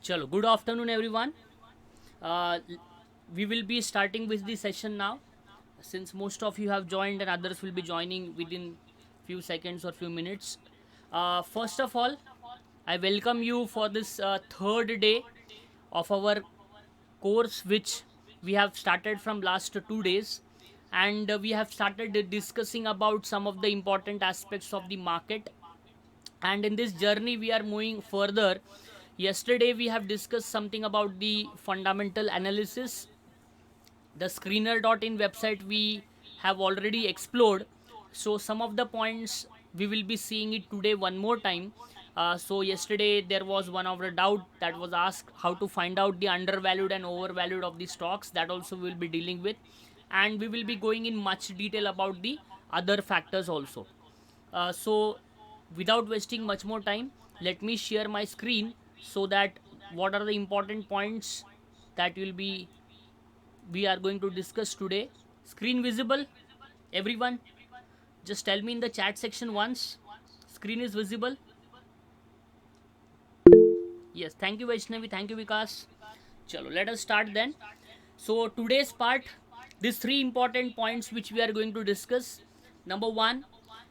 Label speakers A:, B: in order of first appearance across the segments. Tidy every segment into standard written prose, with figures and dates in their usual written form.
A: Chalo, good afternoon, everyone. Uh, we will be starting with the session now. Since most of you have joined and others will be joining within few seconds or few minutes. First of all, I welcome you for this third day of our course, which we have started from last 2 days, and we have started discussing about some of the important aspects of the market. And in this journey, we are moving further. Yesterday, we have discussed something about the fundamental analysis. The screener.in website we have already explored, so some of the points we will be seeing it today one more time. So yesterday there was one of the doubt that was asked, how to find out the undervalued and overvalued of the stocks. That also we will be dealing with, and we will be going in much detail about the other factors also. So without wasting much more time, let me share my screen so that what are the important points that will be we are going to discuss today. Screen visible? Everyone? Just tell me in the chat section once. Screen is visible? Yes. Thank you, Vaishnavi. Thank you, Vikas. Chalo, let us start then. So, today's part, these three important points which we are going to discuss. Number one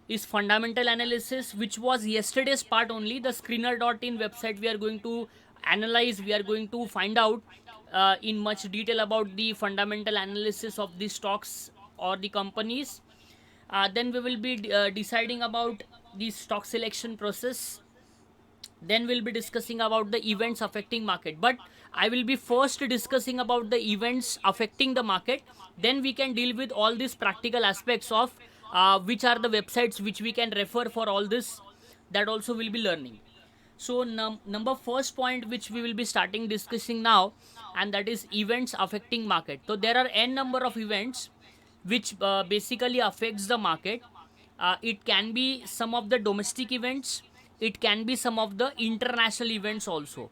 A: is fundamental analysis, which was yesterday's part only. The screener.in website we are going to analyze, we are going to find out in much detail about the fundamental analysis of the stocks or the companies. Then we will be deciding about the stock selection process. Then we'll be discussing about the events affecting market, but I will be first discussing about the events affecting the market. Then we can deal with all these practical aspects of which are the websites which we can refer for all this. That also will be learning. So number first point which we will be starting discussing now, and that is events affecting market. So there are n number of events which basically affects the market. It can be some of the domestic events, it can be some of the international events also.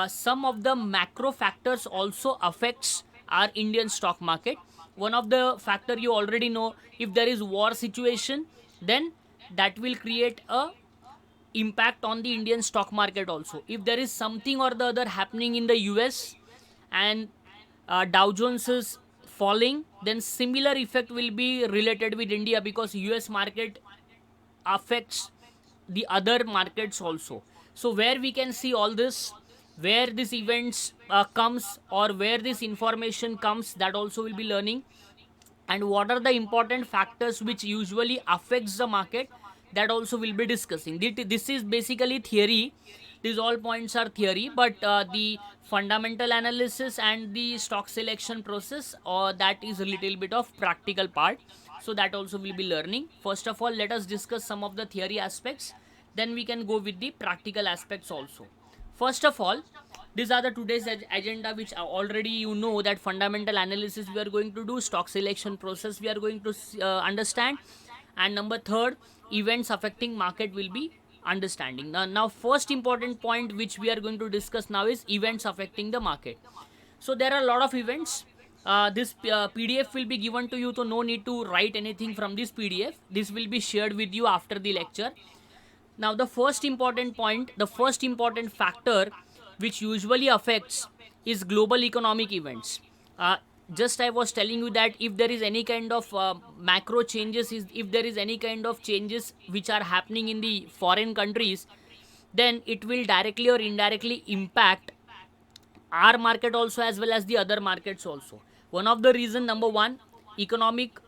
A: Some of the macro factors also affects our Indian stock market. One of the factor you already know, if there is war situation, then that will create a impact on the Indian stock market also. If there is something or the other happening in the US and Dow Jones is falling, then similar effect will be related with India, because US market affects the other markets also. So where we can see all this, where this events comes or where this information comes, that also will be learning. And what are the important factors which usually affects the market, that also will be discussing. This is basically theory. These all points are theory, but the fundamental analysis and the stock selection process, that is a little bit of practical part. So that also will be learning. First of all, let us discuss some of the theory aspects, then we can go with the practical aspects also. First of all, these are the today's agenda, which already you know, that fundamental analysis we are going to do, stock selection process we are going to understand, and number third, events affecting market will be understanding. Now first important point which we are going to discuss now is events affecting the market. So there are a lot of events. This PDF will be given to you, so no need to write anything from this PDF. This will be shared with you after the lecture. Now, the first important point, the first important factor which usually affects is global economic events. Uh, just I was telling you that if there is any kind of macro changes, if there is any kind of changes which are happening in the foreign countries, then it will directly or indirectly impact our market also, as well as the other markets also. One of the reason, number one, economic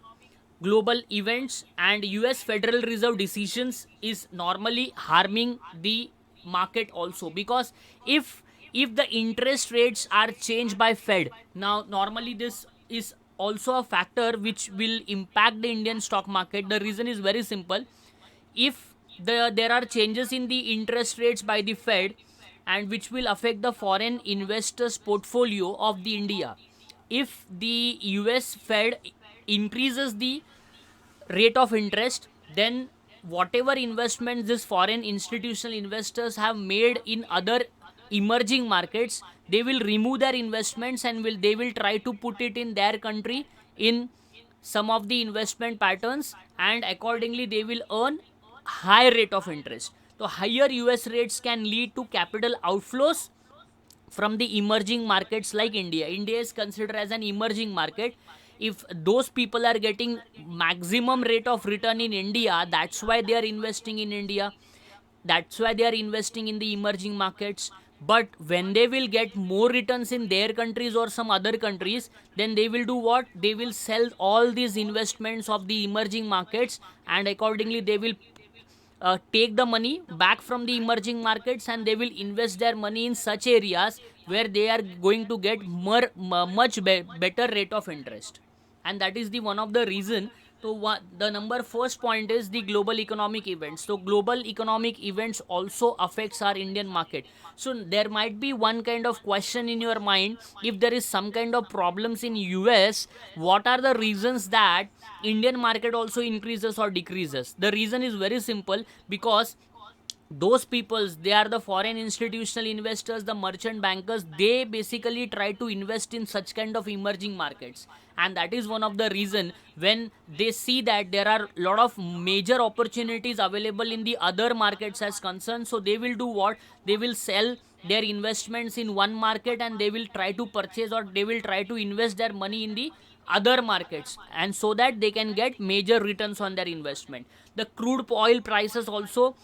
A: global events and US Federal Reserve decisions is normally harming the market also, because if the interest rates are changed by Fed, now normally this is also a factor which will impact the Indian stock market. The reason is very simple. If there are changes in the interest rates by the Fed, and which will affect the foreign investors portfolio of the India, if the US Fed increases the rate of interest, then whatever investments this foreign institutional investors have made in other emerging markets, they will remove their investments and they will try to put it in their country in some of the investment patterns, and accordingly they will earn high rate of interest. So higher US rates can lead to capital outflows from the emerging markets like India. India is considered as an emerging market. If those people are getting maximum rate of return in India, that's why they are investing in India. That's why they are investing in the emerging markets. But when they will get more returns in their countries or some other countries, then they will do what? They will sell all these investments of the emerging markets, and accordingly they will take the money back from the emerging markets, and they will invest their money in such areas where they are going to get better rate of interest. And that is the one of the reason. So the number first point is the global economic events. So global economic events also affects our Indian market. So there might be one kind of question in your mind: if there is some kind of problems in US, what are the reasons that Indian market also increases or decreases? The reason is very simple: because those peoples, they are the foreign institutional investors, the merchant bankers, they basically try to invest in such kind of emerging markets. And that is one of the reason, when they see that there are a lot of major opportunities available in the other markets as concerned, so they will do what? They will sell their investments in one market, and they will try to purchase, or they will try to invest their money in the other markets, and so that they can get major returns on their investment. The crude oil prices also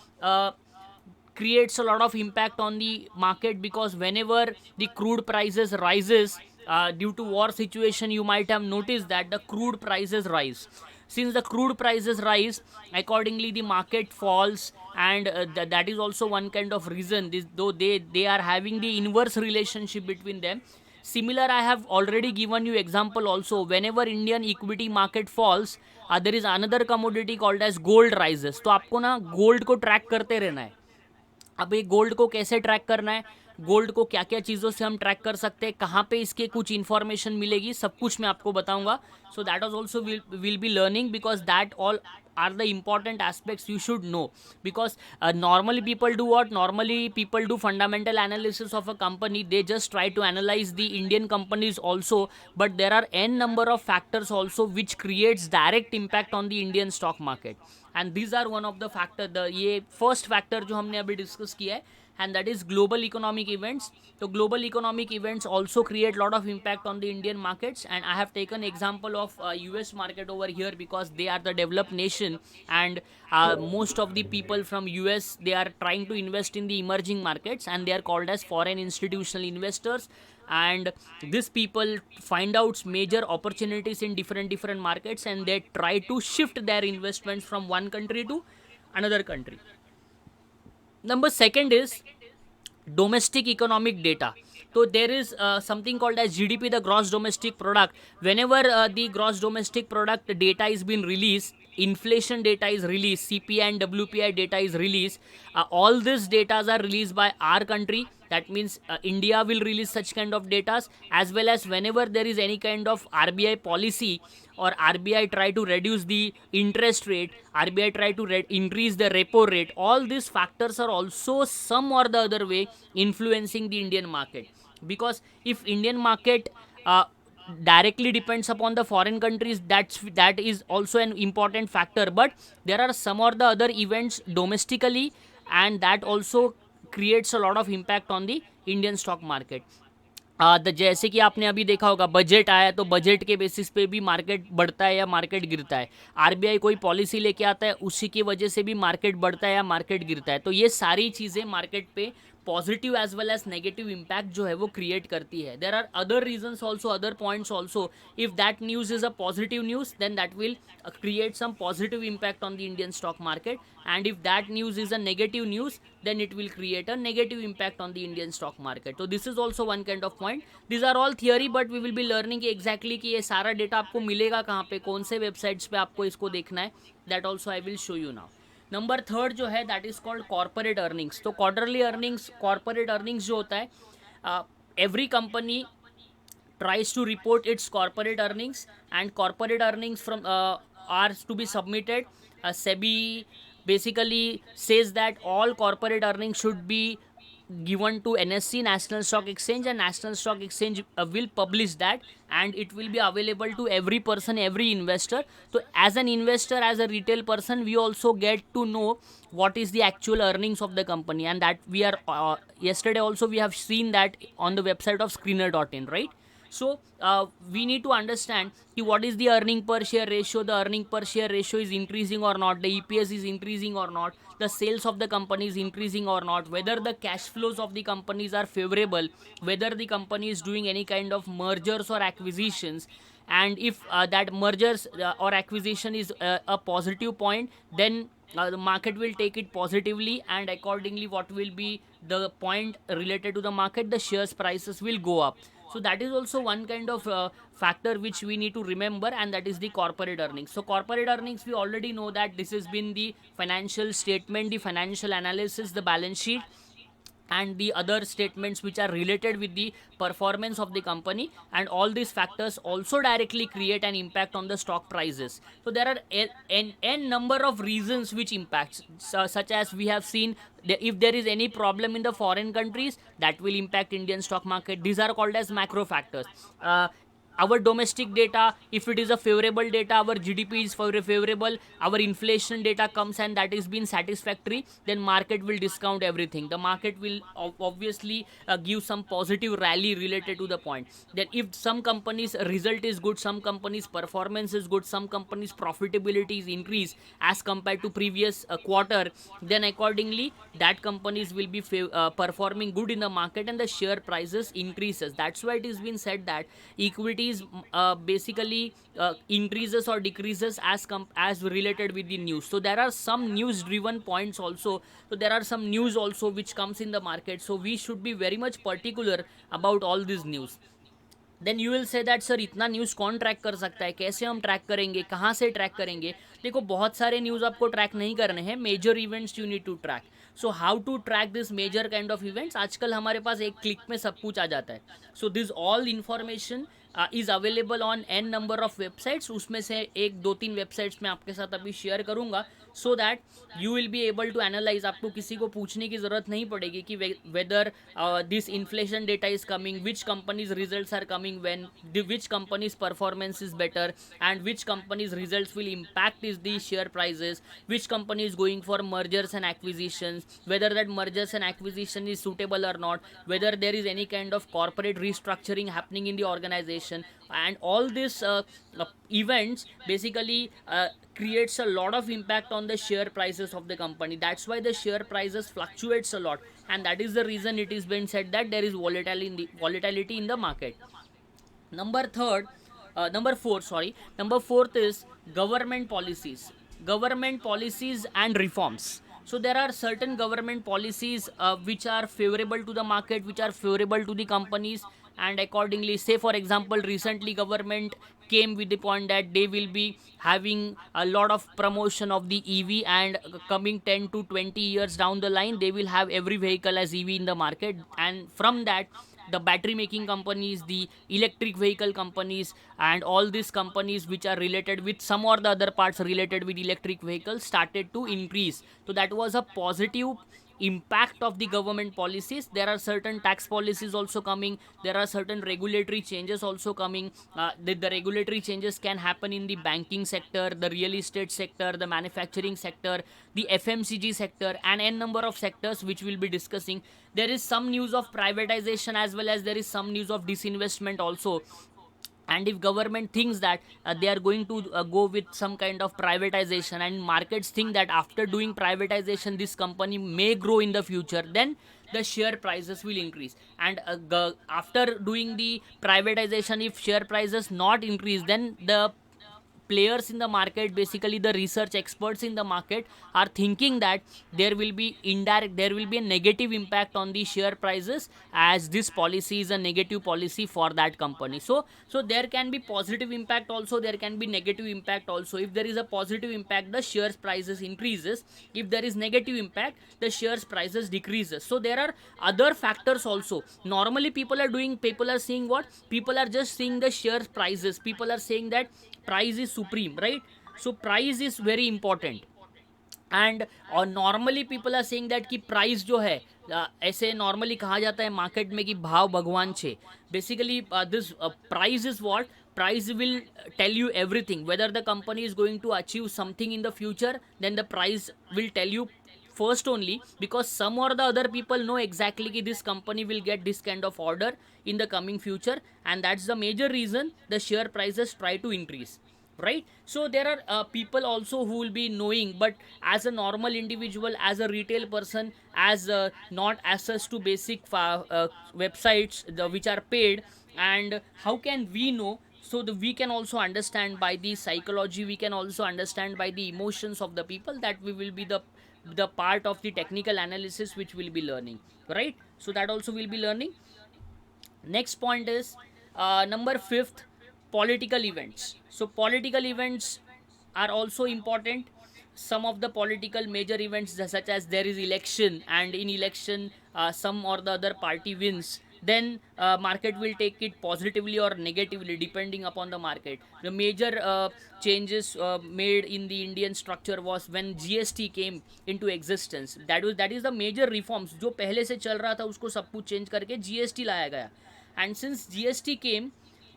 A: creates a lot of impact on the market, because whenever the crude prices rises, due to war situation, you might have noticed that the crude prices rise. Since the crude prices rise, accordingly the market falls. And that is also one kind of reason, though they are having the inverse relationship between them. Similar, I have already given you example also. Whenever Indian equity market falls, there is another commodity called as gold rises. तो आपको ना gold को track करते रहना है. अब ये gold को कैसे ट्रैक करना है, गोल्ड को क्या क्या चीज़ों से हम ट्रैक कर सकते हैं, कहाँ पे इसके कुछ इन्फॉर्मेशन मिलेगी, सब कुछ मैं आपको बताऊंगा. So that was also will be learning, because that all are the important aspects you should know. Because normally people do what? Normally people do fundamental analysis of a company. They just try to analyze the Indian companies also, but there are n number of factors also which creates direct impact on the Indian stock market. And these are one of the factor, the ये first factor जो हमने अभी discuss किया है, and that is global economic events. So global economic events also create lot of impact on the Indian markets, and I have taken example of US market over here, because they are the developed nation. And most of the people from US, they are trying to invest in the emerging markets, and they are called as foreign institutional investors. And these people find out major opportunities in different markets, and they try to shift their investments from one country to another country. Number second is domestic economic data. So there is something called as GDP, the gross domestic product. Whenever the gross domestic product data is being released, inflation data is released, CPI and WPI data is released, all these data are released by our country. That means India will release such kind of data, as well as whenever there is any kind of RBI policy, or RBI try to reduce the interest rate, RBI try to increase the repo rate, all these factors are also some or the other way influencing the Indian market. Because if Indian market directly depends upon the foreign countries, that is also an important factor. But there are some or the other events domestically, and that also creates a lot of impact on the Indian stock market. जैसे कि आपने अभी देखा होगा, budget आया तो budget के basis पे भी मार्केट बढ़ता है या मार्केट गिरता है. आरबीआई कोई पॉलिसी लेके आता है, उसी की वजह से भी मार्केट बढ़ता है या मार्केट गिरता है. तो ये सारी चीज़ें मार्केट पे positive as well as negative impact जो है वो क्रिएट करती है. There are other reasons also, other points also. If that news is a positive news, then that will create some positive impact on the Indian stock market. And if that news is a negative news, then it will create a negative impact on the Indian stock market. So this is also one kind of point. These are all theory, but we will be learning कि exactly कि ये सारा data आपको मिलेगा कहाँ पे, कौन से वेबसाइट्स पे आपको इसको देखना है. That also I will show you now. Number third जो है, that is called corporate earnings. तो क्वार्टरली अर्निंग्स, कॉर्पोरेट अर्निंग्स जो होता है, every company tries to report its corporate earnings, and corporate earnings from are to be submitted. SEBI basically says that all corporate earnings should be given to NSE, National Stock Exchange, and National Stock Exchange will publish that, and it will be available to every person, every investor. So as an investor, as a retail person, we also get to know what is the actual earnings of the company, and that we are yesterday also we have seen that on the website of screener.in, right? So we need to understand what is the earning per share ratio. The earning per share ratio is increasing or not, the EPS is increasing or not, the sales of the company is increasing or not, whether the cash flows of the companies are favorable, whether the company is doing any kind of mergers or acquisitions. And if that mergers or acquisition is a positive point, then the market will take it positively, and accordingly what will be the point related to the market, the shares prices will go up. So that is also one kind of factor which we need to remember, and that is the corporate earnings. So corporate earnings, we already know that this has been the financial statement, the financial analysis, the balance sheet, and the other statements which are related with the performance of the company, and all these factors also directly create an impact on the stock prices. So there are n number of reasons which impacts, such as we have seen, if there is any problem in the foreign countries, that will impact Indian stock market. These are called as macro factors. Our domestic data, if it is a favorable data, our GDP is favorable, our inflation data comes and that is been satisfactory, then market will discount everything. The market will obviously give some positive rally related to the point that if some companies result is good, some companies performance is good, some companies profitability is increased as compared to previous quarter, then accordingly that companies will be performing good in the market and the share prices increases. That's why it has been said that equities basically increases or decreases as related with the news. So there are some news driven points also. So there are some news also which comes in the market, so we should be very much particular about all this news. Then you will say that sir इतना news कौन track कर सकता है, कैसे हम track करेंगे, कहाँ से ट्रैक करेंगे? देखो बहुत सारे न्यूज़ आपको ट्रैक नहीं करने हैं, major events you need to track. So how to track this major kind of events? आजकल हमारे पास एक क्लिक में सब कुछ आ जाता है. So this all information is available on an number of websites. उसमें से एक दो तीन वेबसाइट्स मैं आपके साथ अभी शेयर करूँगा, so that you will be able to analyse. आपको किसी को पूछने की ज़रूरत नहीं पड़ेगी कि whether this inflation data is coming, which companies results are coming, when which company's performance is better, and which company's results will impact is the share prices, which company is going for mergers and acquisitions, whether that mergers and acquisition is suitable or not, whether there is any kind of corporate restructuring happening in the organization. And all these events basically creates a lot of impact on the share prices of the company. That's why the share prices fluctuates a lot, and that is the reason it is been said that there is volatility in the market. Number fourth is government policies and reforms. So there are certain government policies which are favorable to the market, which are favorable to the companies, and accordingly, say for example, recently government came with the point that they will be having a lot of promotion of the EV, and coming 10 to 20 years down the line, they will have every vehicle as EV in the market. And from that, the battery making companies, the electric vehicle companies, and all these companies which are related with some or the other parts related with electric vehicles started to increase. So that was a positive impact of the government policies. There are certain tax policies also coming, there are certain regulatory changes also coming. The regulatory changes can happen in the banking sector, the real estate sector, the manufacturing sector, the FMCG sector, and n number of sectors which we'll be discussing. There is some news of privatization as well as there is some news of disinvestment also. And if government thinks that they are going to go with some kind of privatization, and markets think that after doing privatization this company may grow in the future, then the share prices will increase. And after doing the privatization, if share prices not increase, then the players in the market, basically the research experts in the market, are thinking that there will be a negative impact on the share prices, as this policy is a negative policy for that company. So there can be positive impact also, there can be negative impact also. If there is a positive impact, the shares prices increases. If there is negative impact, the shares prices decreases. So there are other factors also. Normally people are seeing what? People are just seeing the share prices. People are saying that price is supreme, right? So price is very important. And normally people are saying that कि price जो है ऐसे normally कहा जाता है market में कि भाव भगवान छे. Basically this price is what price will tell you everything whether the company is going to achieve something in the future. Then the price will tell you first only, because some or the other people know exactly that this company will get this kind of order in the coming future, and that's the major reason the share prices try to increase, right? So there are people also who will be knowing, but as a normal individual, as a retail person, as not access to basic websites which are paid, and how can we know? So we can also understand by the psychology, we can also understand by the emotions of the people, that we will be the part of the technical analysis which will be learning, right? So that also will be learning. Next point is number fifth, political events. So political events are also important. Some of the political major events, such as there is election, and in election some or the other party wins, then market will take it positively or negatively depending upon the market. The major changes made in the Indian structure was when GST came into existence. That is the major reforms. जो पहले से चल रहा था उसको सब कुछ change करके GST लाया गया. And since GST came,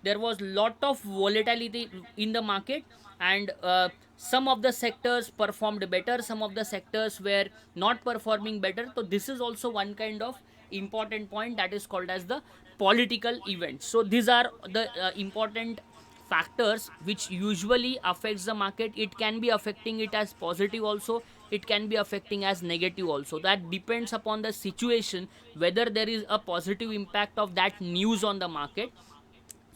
A: there was lot of volatility in the market, and some of the sectors performed better, some of the sectors were not performing better. So this is also one kind of important point, that is called as the political events. So these are the important factors which usually affects the market. It can be affecting it as positive also, it can be affecting as negative also. That depends upon the situation, whether there is a positive impact of that news on the market.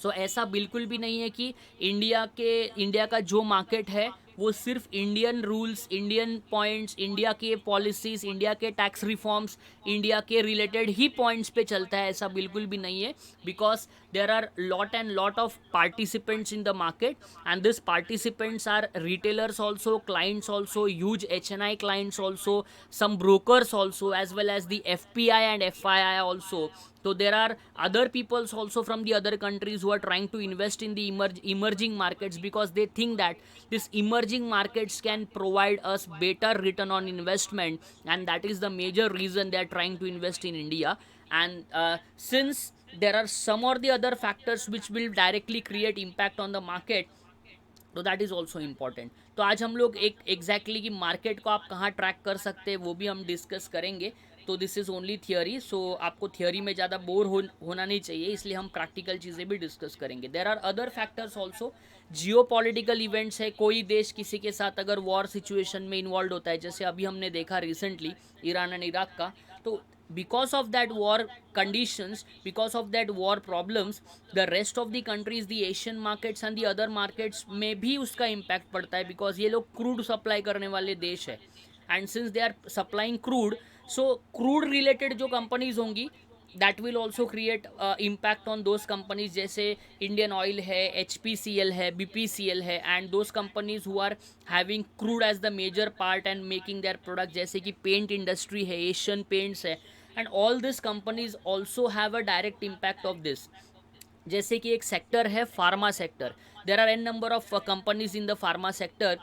A: सो ऐसा बिल्कुल भी नहीं है कि India का जो market है वो सिर्फ Indian rules, Indian points, India के पॉलिसीज, इंडिया के टैक्स रिफॉर्म्स, इंडिया के रिलेटेड ही पॉइंट्स पे चलता है. ऐसा बिल्कुल भी नहीं है, because there are lot and lot of participants in the market, and this participants are retailers also, clients also, huge HNI clients also, some brokers also, as well as the FPI and FII also. So there are other peoples also from the other countries who are trying to invest in the emerging markets, because they think that this emerging markets can provide us better return on investment, and that is the major reason they are trying to invest in India. And since there are some or the other factors which will directly create impact on the market, तो that is also important. तो आज हम लोग एक exactly कि market को आप कहाँ ट्रैक कर सकते हैं वो भी हम डिस्कस करेंगे. तो दिस इज़ ओनली थियोरी, सो आपको थियोरी में ज़्यादा बोर होना नहीं चाहिए, इसलिए हम प्रैक्टिकल चीज़ें भी डिस्कस करेंगे. There are other factors also. Geopolitical events है, कोई देश किसी के साथ अगर वॉर सिचुएशन में इन्वॉल्व होता है, जैसे अभी हमने देखा रिसेंटली ईरान एंड इराक का, तो because of that war conditions, because of that war problems, the rest of the countries, the Asian markets and the other markets में भी उसका impact पड़ता है, because ये लोग crude supply करने वाले देश है, and since they are supplying crude, so crude related जो companies होंगी, that will also create impact on those companies, जैसे Indian Oil है, HPCL है, BPCL है, and those companies who are having crude as the major part and making their product, जैसे कि paint industry है, Asian Paints है, and all these companies also have a direct impact of this. जैसे कि एक sector है pharma sector, there are an number of companies in the pharma sector.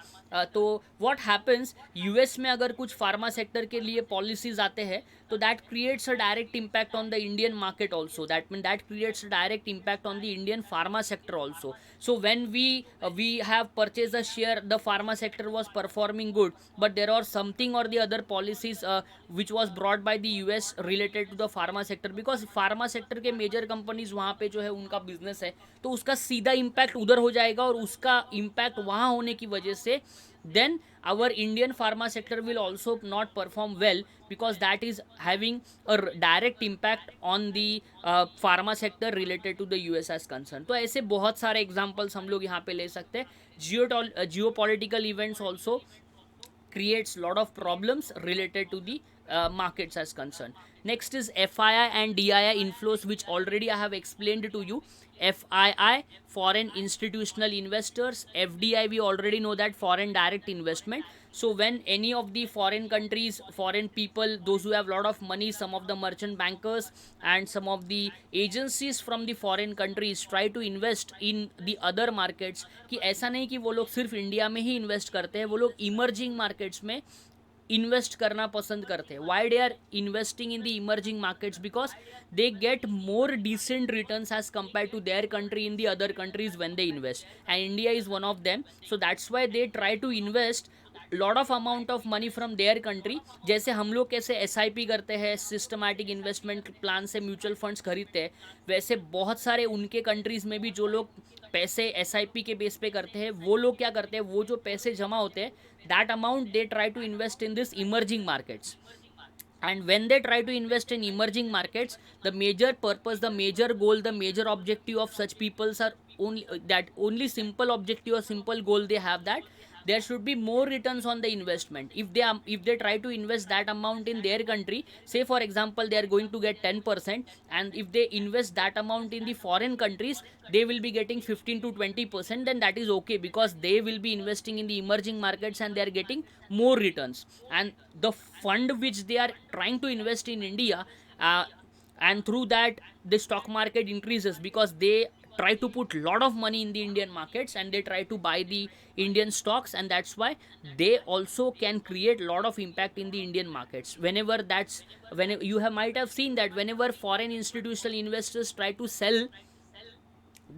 A: तो what happens, US में अगर कुछ फार्मा सेक्टर के लिए पॉलिसीज आते हैं, तो that creates a direct impact on the Indian market also. That mean that creates a direct impact on the Indian pharma sector also. So when we have purchased a share, the pharma sector was performing good, but there are something or the other policies which was brought by the US related to the pharma sector, because pharma sector के major companies वहाँ पे जो है उनका business है, तो उसका सीधा impact उधर हो जाएगा, और उसका impact वहाँ होने की वजह से then our Indian pharma sector will also not perform well, because that is having a direct impact on the pharma sector related to the US as concerned. तो ऐसे बहुत सारे एग्जाम्पल्स हम लोग यहाँ पे ले सकते हैं. Geopolitical events also creates lot of problems related to the markets as concerned. Next is FII and DII inflows, which already I have explained to you. FII, foreign institutional investors. FDI, we already know that, foreign direct investment. So when any of the foreign countries, foreign people, those who have lot of money, some of the merchant bankers and some of the agencies from the foreign countries try to invest in the other markets, कि ऐसा नहीं कि वो लोग सिर्फ India में ही invest करते हैं, वो लोग इमर्जिंग मार्केट्स में इन्वेस्ट करना पसंद करते हैं. Why they are investing in the emerging markets? Because they get more decent returns as compared to their country in the other countries when they invest, and India is one of them. So that's why they try to invest lot of amount of money from their country. जैसे हम लोग कैसे SIP करते हैं, systematic investment plan से mutual funds खरीदते हैं, वैसे बहुत सारे उनके कंट्रीज़ में भी जो लोग पैसे SIP के बेस पे करते हैं, वो लोग क्या करते हैं, वो जो पैसे जमा होते हैं, that amount they try to invest in this emerging markets. And when they try to invest in emerging markets, the major purpose, the major goal, the major objective of such peoples are only simple objective or simple goal they have, that there should be more returns on the investment. If they try to invest that amount in their country, say for example they are going to get 10%, and if they invest that amount in the foreign countries, they will be getting 15 to 20%, then that is okay, because they will be investing in the emerging markets and they are getting more returns. And the fund which they are trying to invest in India, and through that the stock market increases, because they try to put lot of money in the Indian markets and they try to buy the Indian stocks, and that's why they also can create lot of impact in the Indian markets. When you might have seen that whenever foreign institutional investors try to sell,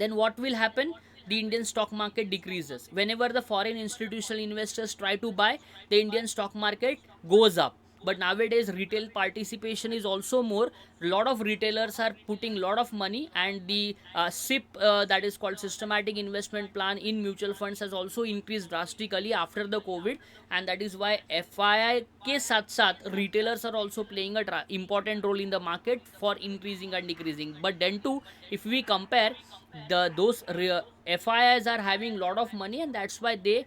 A: then what will happen? The Indian stock market decreases. Whenever the foreign institutional investors try to buy, the Indian stock market goes up. But nowadays retail participation is also more. A lot of retailers are putting lot of money, and the SIP, that is called systematic investment plan in mutual funds, has also increased drastically after the COVID. And that is why FII के साथ साथ retailers are also playing a important role in the market for increasing and decreasing. But then too, if we compare, those FIIs are having lot of money, and that's why they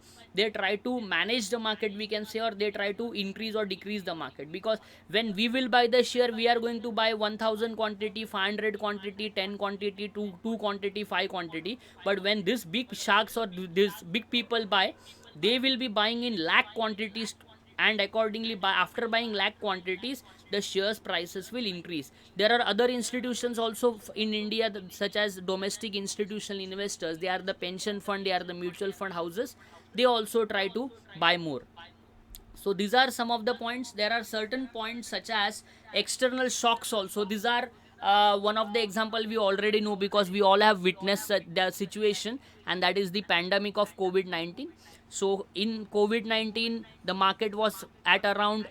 A: try to manage the market, we can say, or they try to increase or decrease the market. Because when we will buy the share, we are going to buy 1000 quantity, 500 quantity, 10 quantity, 2 quantity, 5 quantity. But when this big sharks or this big people buy, they will be buying in lakh quantities, and accordingly after buying lakh quantities, the shares prices will increase. There are other institutions also in India, such as domestic institutional investors. They are the pension fund, they are the mutual fund houses. They also try to buy more. So these are some of the points. There are certain points such as external shocks also. These are one of the example we already know, because we all have witnessed the situation, and that is the pandemic of COVID-19. So in COVID-19, the market was at around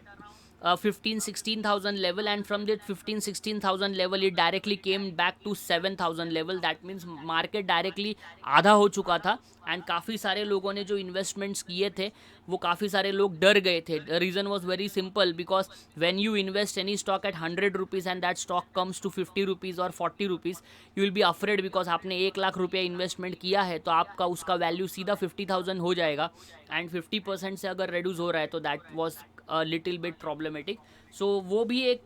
A: 15-16,000 level, and from that 15-16,000 level it directly came back to 7,000 level. That means market directly आधा हो चुका था, and काफ़ी सारे लोगों ने जो investments किए थे, वो काफ़ी सारे लोग डर गए थे. The reason was very simple, because when you invest any stock at 100 rupees and that stock comes to 50 rupees और 40 rupees, you will be afraid, because आपने 1 लाख रुपया इन्वेस्टमेंट किया है, तो आपका उसका वैल्यू सीधा 50,000 हो जाएगा, एंड 50% से अगर रिड्यूस हो रहा है, तो that was little bit problematic. So वो भी एक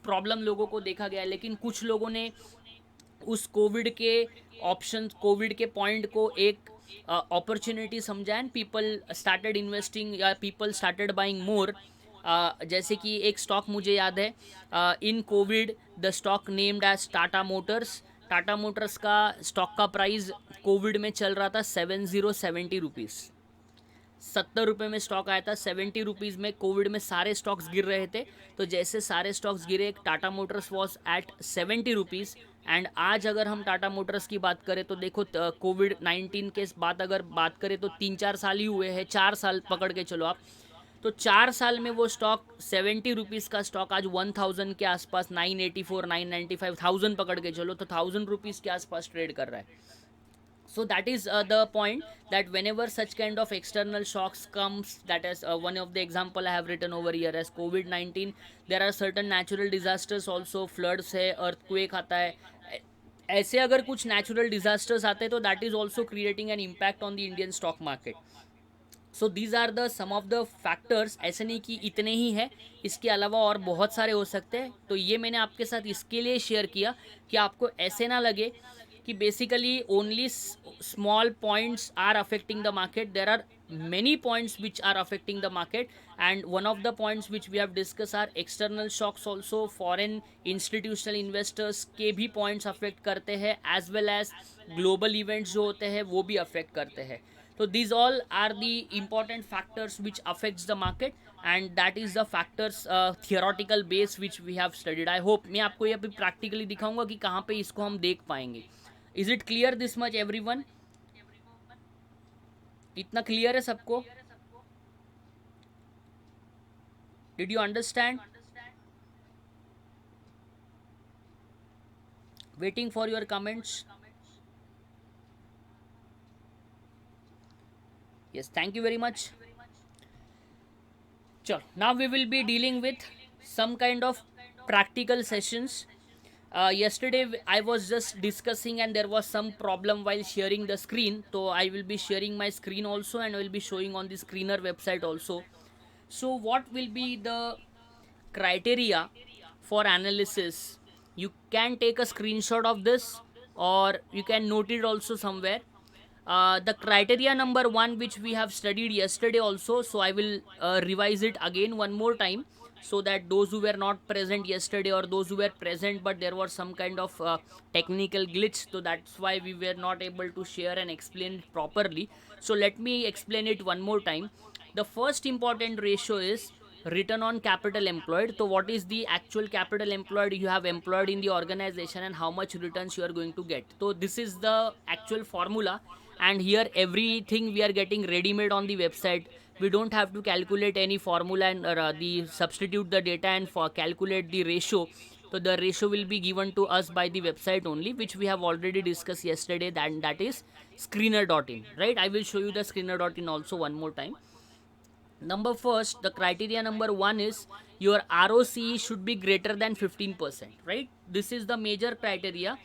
A: प्रॉब्लम लोगों को देखा गया. लेकिन कुछ लोगों ने उस कोविड के पॉइंट को एक अपॉर्चुनिटी समझा, एंड पीपल स्टार्टेड इन्वेस्टिंग, या पीपल स्टार्टेड बाइंग मोर. जैसे कि एक स्टॉक मुझे याद है, in Covid the stock named as Tata Motors. Tata Motors का स्टॉक का प्राइस कोविड में चल रहा था 70 रुपीज़. 70 रुपये में स्टॉक आया था. 70 रुपीज़ में कोविड में सारे स्टॉक्स गिर रहे थे. तो जैसे सारे स्टॉक्स गिरे, Tata Motors was at 70 rupees. And आज अगर हम टाटा मोटर्स की बात करें, तो देखो COVID-19 के बाद अगर बात करें, तो 3-4 साल ही हुए हैं, 4 साल पकड़ के चलो आप. तो 4 साल में वो स्टॉक 70 रुपीज़ का स्टॉक आज 1000 के आसपास, 984, 995, 1000 पकड़ के चलो, तो 1000 रुपीज़ के आसपास ट्रेड कर रहा है. So that is the point, that whenever such kind of external shocks comes, that is one of the example I have written over here as COVID-19. There are certain natural disasters also, floods है, earthquake आता है. ऐसे अगर कुछ natural disasters आते हैं, तो that is also creating an impact on the Indian stock market. So these are the some of the factors. ऐसे नहीं कि इतने ही है, इसके अलावा और बहुत सारे हो सकते हैं. तो ये मैंने आपके साथ इसके लिए शेयर किया कि आपको ऐसे ना लगे कि basically only small points are affecting the market. There are many points which are affecting the market, and one of the points which we have discussed are external shocks also. foreign institutional investors के भी points affect करते हैं, as well as global events जो होते हैं वो भी affect करते हैं. So these all are the important factors which affects the market, and that is the factors theoretical base which we have studied. I hope मैं आपको ये अभी practically दिखाऊंगा कि कहाँ पे इसको हम देख पाएंगे. Is it clear this much everyone? इतना clear है सबको? Did you understand? Waiting for your comments. Yes, thank you very much. Sure. Now we will be dealing with some kind of practical sessions. Yesterday I was just discussing and there was some problem while sharing the screen. So I will be sharing my screen also, and I will be showing on the screener website also. So what will be the criteria for analysis? You can take a screenshot of this, or you can note it also somewhere. The criteria number one which we have studied yesterday also, so I will revise it again one more time, so that those who were not present yesterday, or those who were present but there was some kind of technical glitch, so that's why we were not able to share and explain it properly. So let me explain it one more time. The first important ratio is return on capital employed. So what is the actual capital employed you have employed in the organization, and how much returns you are going to get. So this is the actual formula, and here everything we are getting ready made on the website. We don't have to calculate any formula and the substitute the data and for calculate the ratio. So the ratio will be given to us by the website only, which we have already discussed yesterday, that is screener.in, right? I will show you the screener.in also one more time. Number first, the criteria number one is your ROCE should be greater than 15%, right? This is the major criteria,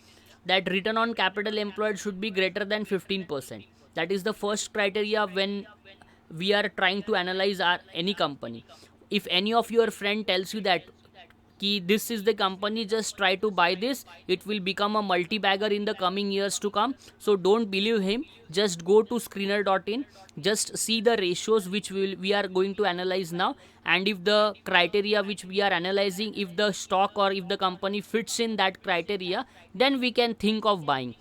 A: that return on capital employed should be greater than 15%. That is the first criteria when we are trying to analyze any company. If any of your friend tells you that कि this is the company, just try to buy this, it will become a multi-bagger in the coming years to come, so don't believe him. Just go to screener.in, just see the ratios which we are going to analyze now, and if the criteria which we are analyzing, if the stock or if the company fits in that criteria, then we can think of buying.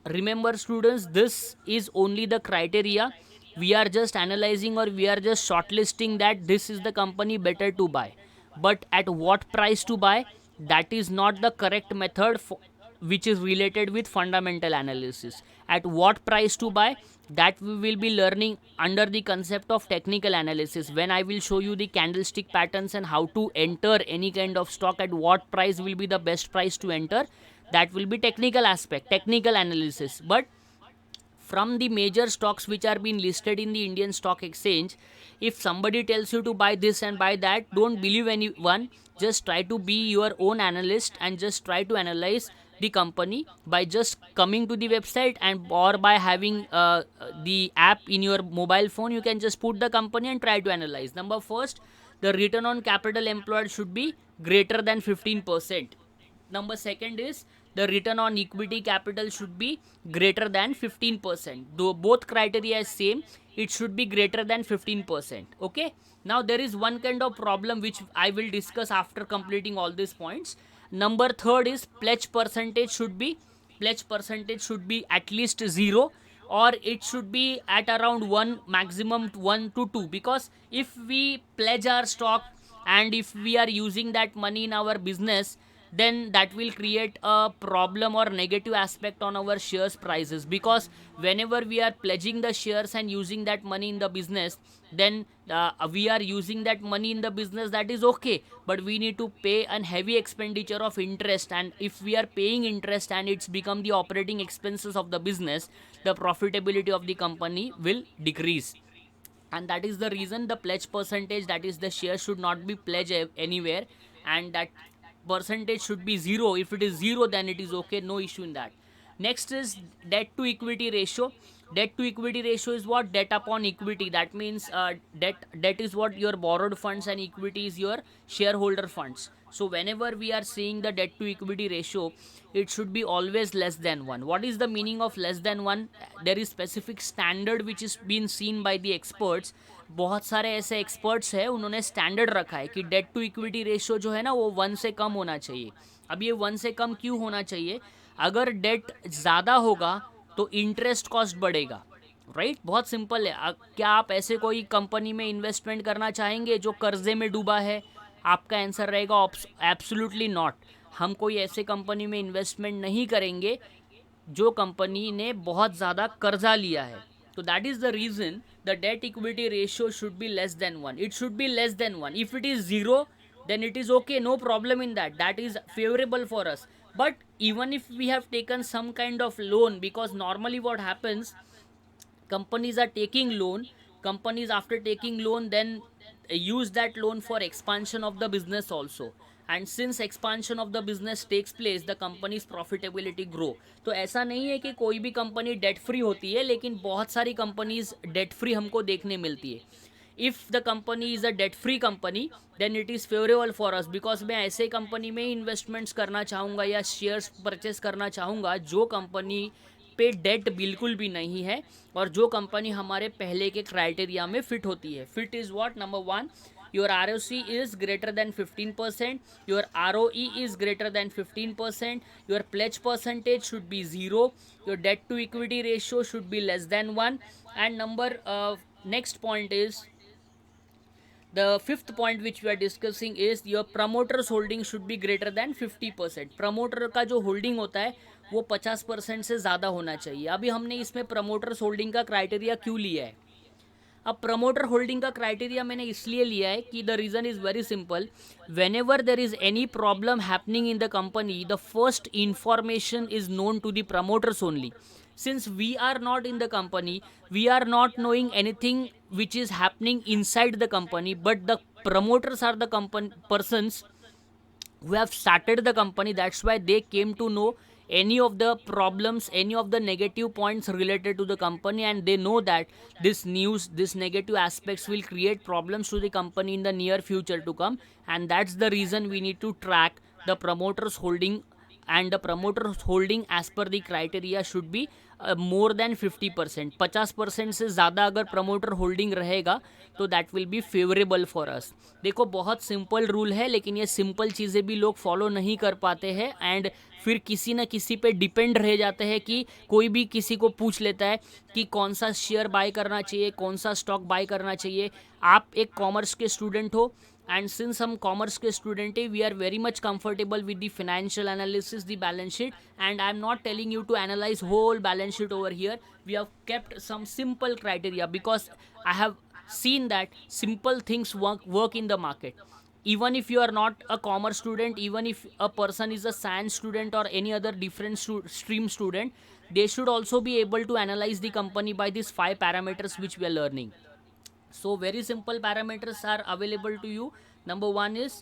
A: Remember students, this is only the criteria. We are just analyzing, or we are just shortlisting that this is the company better to buy, but at what price to buy, that is not the correct method which is related with fundamental analysis. At what price to buy, that we will be learning under the concept of technical analysis, when I will show you the candlestick patterns and how to enter any kind of stock, at what price will be the best price to enter. That will be technical aspect, technical analysis. But from the major stocks which are being listed in the Indian stock exchange, if somebody tells you to buy this and buy that, don't believe anyone. Just try to be your own analyst and just try to analyze the company by just coming to the website, and or by having the app in your mobile phone, you can just put the company and try to analyze. Number first, the return on capital employed should be greater than 15%. Number second is the return on equity capital should be greater than 15%. Though both criteria is same, it should be greater than 15%. Okay. Now there is one kind of problem which I will discuss after completing all these points. Number third is pledge percentage should be at least 0, or it should be at around 1, maximum 1 to 2, because if we pledge our stock and if we are using that money in our business, then that will create a problem or negative aspect on our shares prices, because whenever we are pledging the shares and using that money in the business, then we are using that money in the business, that is okay, but we need to pay a heavy expenditure of interest, and if we are paying interest and it's become the operating expenses of the business, the profitability of the company will decrease. And that is the reason the pledge percentage, that is the share should not be pledged anywhere, and that percentage should be 0. If it is 0, then it is okay, no issue in that. Next is debt to equity ratio. Debt to equity ratio is what? Debt upon equity. That means debt is what? Your borrowed funds, and equity is your shareholder funds. So whenever we are seeing the debt to equity ratio, it should be always less than 1. What is the meaning of less than 1? There is specific standard which is been seen by the experts. बहुत सारे ऐसे experts हैं, उन्होंने standard रखा है कि date to equity ratio जो है ना, वो 1 से कम होना चाहिए. अब ये 1 से कम क्यों होना चाहिए? अगर डेट ज़्यादा होगा तो इंटरेस्ट कॉस्ट बढ़ेगा, राइट, बहुत सिंपल है। क्या आप ऐसे कोई कंपनी में इन्वेस्टमेंट करना चाहेंगे जो कर्जे में डूबा है? आपका आंसर रहेगा एब्सोल्युटली नॉट। हम कोई ऐसे कंपनी में इन्वेस्टमेंट नहीं करेंगे जो कंपनी ने बहुत ज़्यादा कर्जा लिया है। तो that is the reason the debt equity ratio should be less than 1। It should be less than 1। If it is zero then it is okay, no problem in that. That is favorable for us. But even if we have taken some kind of loan, because normally what happens, companies are taking loan, companies after taking loan then use that loan for expansion of the business also, and since expansion of the business takes place the company's profitability grow. तो ऐसा नहीं है कि कोई भी company debt free होती है, लेकिन बहुत सारी कंपनीज डेट फ्री हमको देखने मिलती है। If the company is a debt free company then it is favourable for us, because मैं ऐसे कंपनी में इन्वेस्टमेंट्स करना चाहूँगा या शेयर्स परचेस करना चाहूँगा जो कंपनी पे डेट बिल्कुल भी नहीं है और जो कंपनी हमारे पहले के क्राइटेरिया में फिट होती है। Fit is what? Number 1, your ROC is greater than 15%, your ROE is greater than 15%, your pledge percentage should be 0, your debt to equity ratio should be less than 1, and next point is, the fifth point which we are discussing is your promoters holding should be greater than 50%। Promoter का जो holding होता है वो 50% से ज़्यादा होना चाहिए। अभी हमने इसमें प्रमोटर्स होल्डिंग का क्राइटेरिया क्यों लिया है? अब प्रमोटर होल्डिंग का क्राइटेरिया मैंने इसलिए लिया है कि the reason is very simple. Whenever there is any problem happening in the company the first information is known to the promoters only. Since we are not in the company, we are not knowing anything which is happening inside the company, but the promoters are the persons who have started the company. That's why they came to know any of the problems, any of the negative points related to the company, and they know that this news, this negative aspects will create problems to the company in the near future to come, and that's the reason we need to track the promoters holding, and the promoters holding as per the criteria should be more than 50%। 50% से ज़्यादा अगर promoter holding रहेगा तो that will be favourable for अस। देखो, बहुत simple rule है, लेकिन ये सिंपल चीज़ें भी लोग फॉलो नहीं कर पाते हैं, एंड फिर किसी न किसी पे डिपेंड रह जाते हैं कि कोई भी किसी को पूछ लेता है कि कौन सा शेयर बाय करना चाहिए, कौन सा स्टॉक बाय करना चाहिए। आप एक कॉमर्स के स्टूडेंट हो, and since हम कॉमर्स के स्टूडेंट है, we are very much comfortable with the financial analysis, the balance sheet, and I'm not telling you to analyze whole balance sheet over here. We have kept some simple criteria because I have seen that simple things work in the market. Even if you are not a commerce student, even if a person is a science student or any other different stream student, they should also be able to analyze the company by these 5 parameters which we are learning. So very simple parameters are available to you. Number 1 is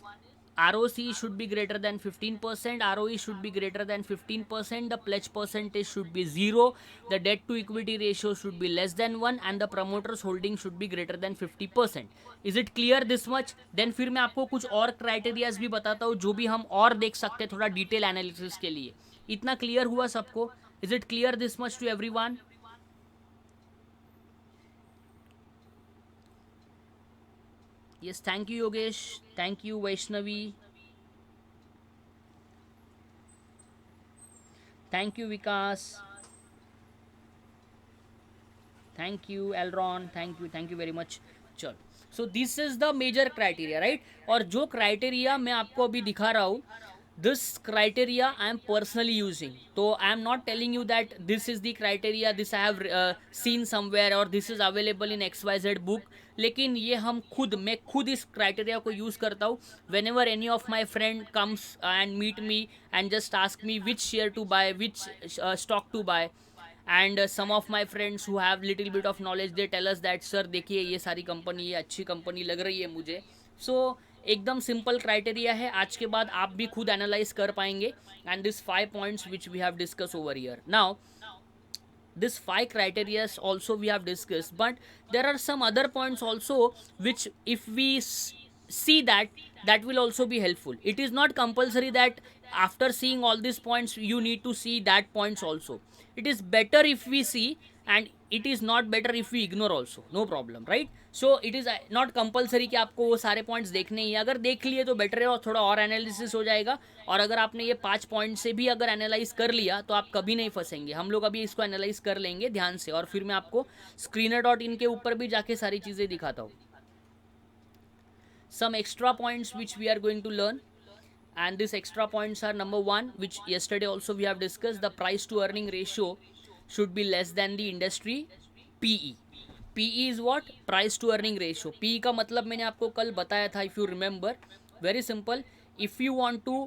A: ROC should be greater than 15%, ROE should be greater than 15%, the pledge percentage should be 0, the debt to equity ratio should be less than 1, and the promoters holding should be greater than 50%. Is it clear this much? Then फिर मैं आपको कुछ और criterias भी बताता हूँ जो भी हम और देख सकते हैं थोड़ा डिटेल एनालिसिस के लिए। इतना क्लियर हुआ सबको? Is it clear this much to everyone? Yes, thank you Yogesh, thank you Vaishnavi, thank you Vikas, thank you Elron, thank you very much. चलो, so this is the major criteria, right? और जो criteria मैं आपको अभी दिखा रहा हूँ, this criteria I am personally using. So I am not telling you that this is the criteria, this I have seen somewhere or this is available in XYZ book. लेकिन ये मैं खुद इस क्राइटेरिया को यूज़ करता हूँ whenever any of my friend comes and meet me and just ask me which share to buy, which stock to buy, and some of my friends who have little bit of knowledge they tell us that sir देखिए ये सारी company, ये अच्छी company लग रही है मुझे। सो एकदम सिंपल क्राइटेरिया है, आज के बाद आप भी खुद एनालाइज कर पाएंगे। And this 5 points which we have discuss over here now, this 5 criteria also we have discussed, but there are some other points also which if we see that will also be helpful. It is not compulsory that after seeing all these points you need to see that points also. It is better if we see, and it is not better if we ignore also, no problem, right? So it is not compulsory कि आपको वो सारे points देखने ही, अगर देख लिए तो better है और थोड़ा और एनालिसिस हो जाएगा. और अगर आपने ये 5 पॉइंट से भी अगर एनालाइज कर लिया तो आप कभी नहीं फंसेंगे. हम लोग अभी इसको एनालाइज कर लेंगे ध्यान से और फिर मैं आपको screener.in के ऊपर भी जाके सारी चीज़ें दिखाता हूँ. Some extra points which we are going to learn, and these extra points are: number one, which yesterday also we have discussed, the price to earning ratio should be less than the industry PE. PE is what? Price to earning ratio. PE का मतलब मैंने आपको कल बताया था, if you remember. Very simple. If you want to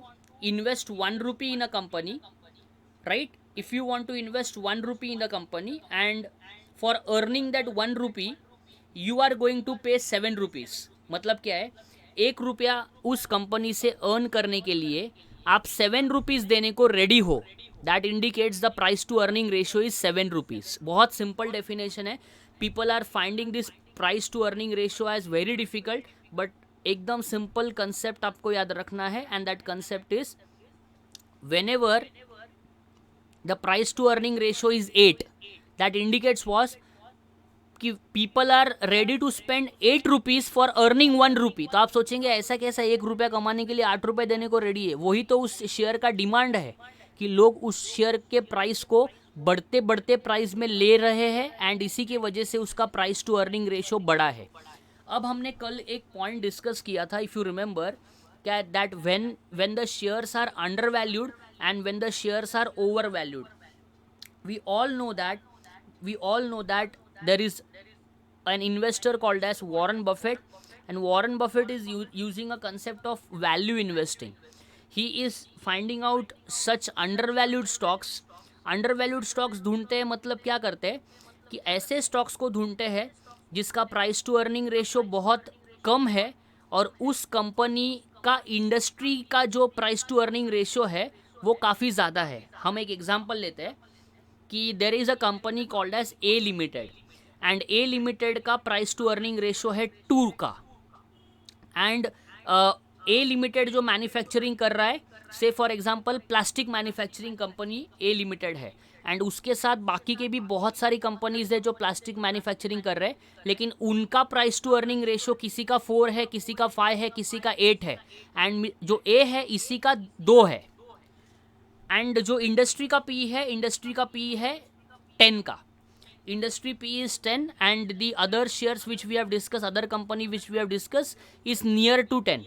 A: invest 1 rupee in a company, right? If you want to invest 1 rupee in the company, and for earning that 1 rupee you are going to pay 7 rupees. मतलब क्या है, 1 रुपया उस company से earn करने के लिए आप 7 रुपीज़ देने को रेडी हो. That indicates the price to earning ratio is 7 rupees. बहुत सिंपल डेफिनेशन है. People are finding this price to earning ratio as very difficult, but एकदम सिंपल कंसेप्ट आपको याद रखना है. And that concept is whenever the price to earning ratio is 8, that indicates was कि people are ready to spend 8 rupees for earning 1 rupee. तो आप सोचेंगे ऐसा कैसा 1 रुपया कमाने के लिए 8 रुपये देने को रेडी है. वही तो उस शेयर का डिमांड है कि लोग उस शेयर के प्राइस को बढ़ते बढ़ते प्राइस में ले रहे हैं, एंड इसी की वजह से उसका प्राइस टू अर्निंग रेशियो बढ़ा है. अब हमने कल एक पॉइंट डिस्कस किया था, इफ़ यू रिमेंबर, क्या that when the shares are undervalued and when the shares are overvalued. we all know that there is an investor called as Warren Buffett, and Warren Buffett is using a concept of value investing. He is finding out such undervalued stocks. Undervalued stocks ढूंढते हैं, मतलब क्या करते हैं कि ऐसे stocks को ढूंढते हैं जिसका प्राइस टू अर्निंग रेशियो बहुत कम है और उस कंपनी का इंडस्ट्री का जो प्राइस टू अर्निंग रेशियो है वो काफ़ी ज़्यादा है. हम एक एग्जांपल लेते हैं कि there is a company called as A limited, and A limited का प्राइस टू अर्निंग रेशियो है 2 का. एंड ए लिमिटेड जो मैन्युफैक्चरिंग कर रहा है, say for example plastic manufacturing company A limited है, एंड उसके साथ बाकी के भी बहुत सारी कंपनीज है जो प्लास्टिक मैन्युफैक्चरिंग कर रहे हैं, लेकिन उनका प्राइस टू अर्निंग रेशियो किसी का 4 है, किसी का 5 है, किसी का 8 है, एंड जो ए है इसी का 2 है. एंड जो इंडस्ट्री का पी है, इंडस्ट्री का पी है 10 का. Industry P is 10 and the other shares which we have discuss, other company which we have discuss is near to 10.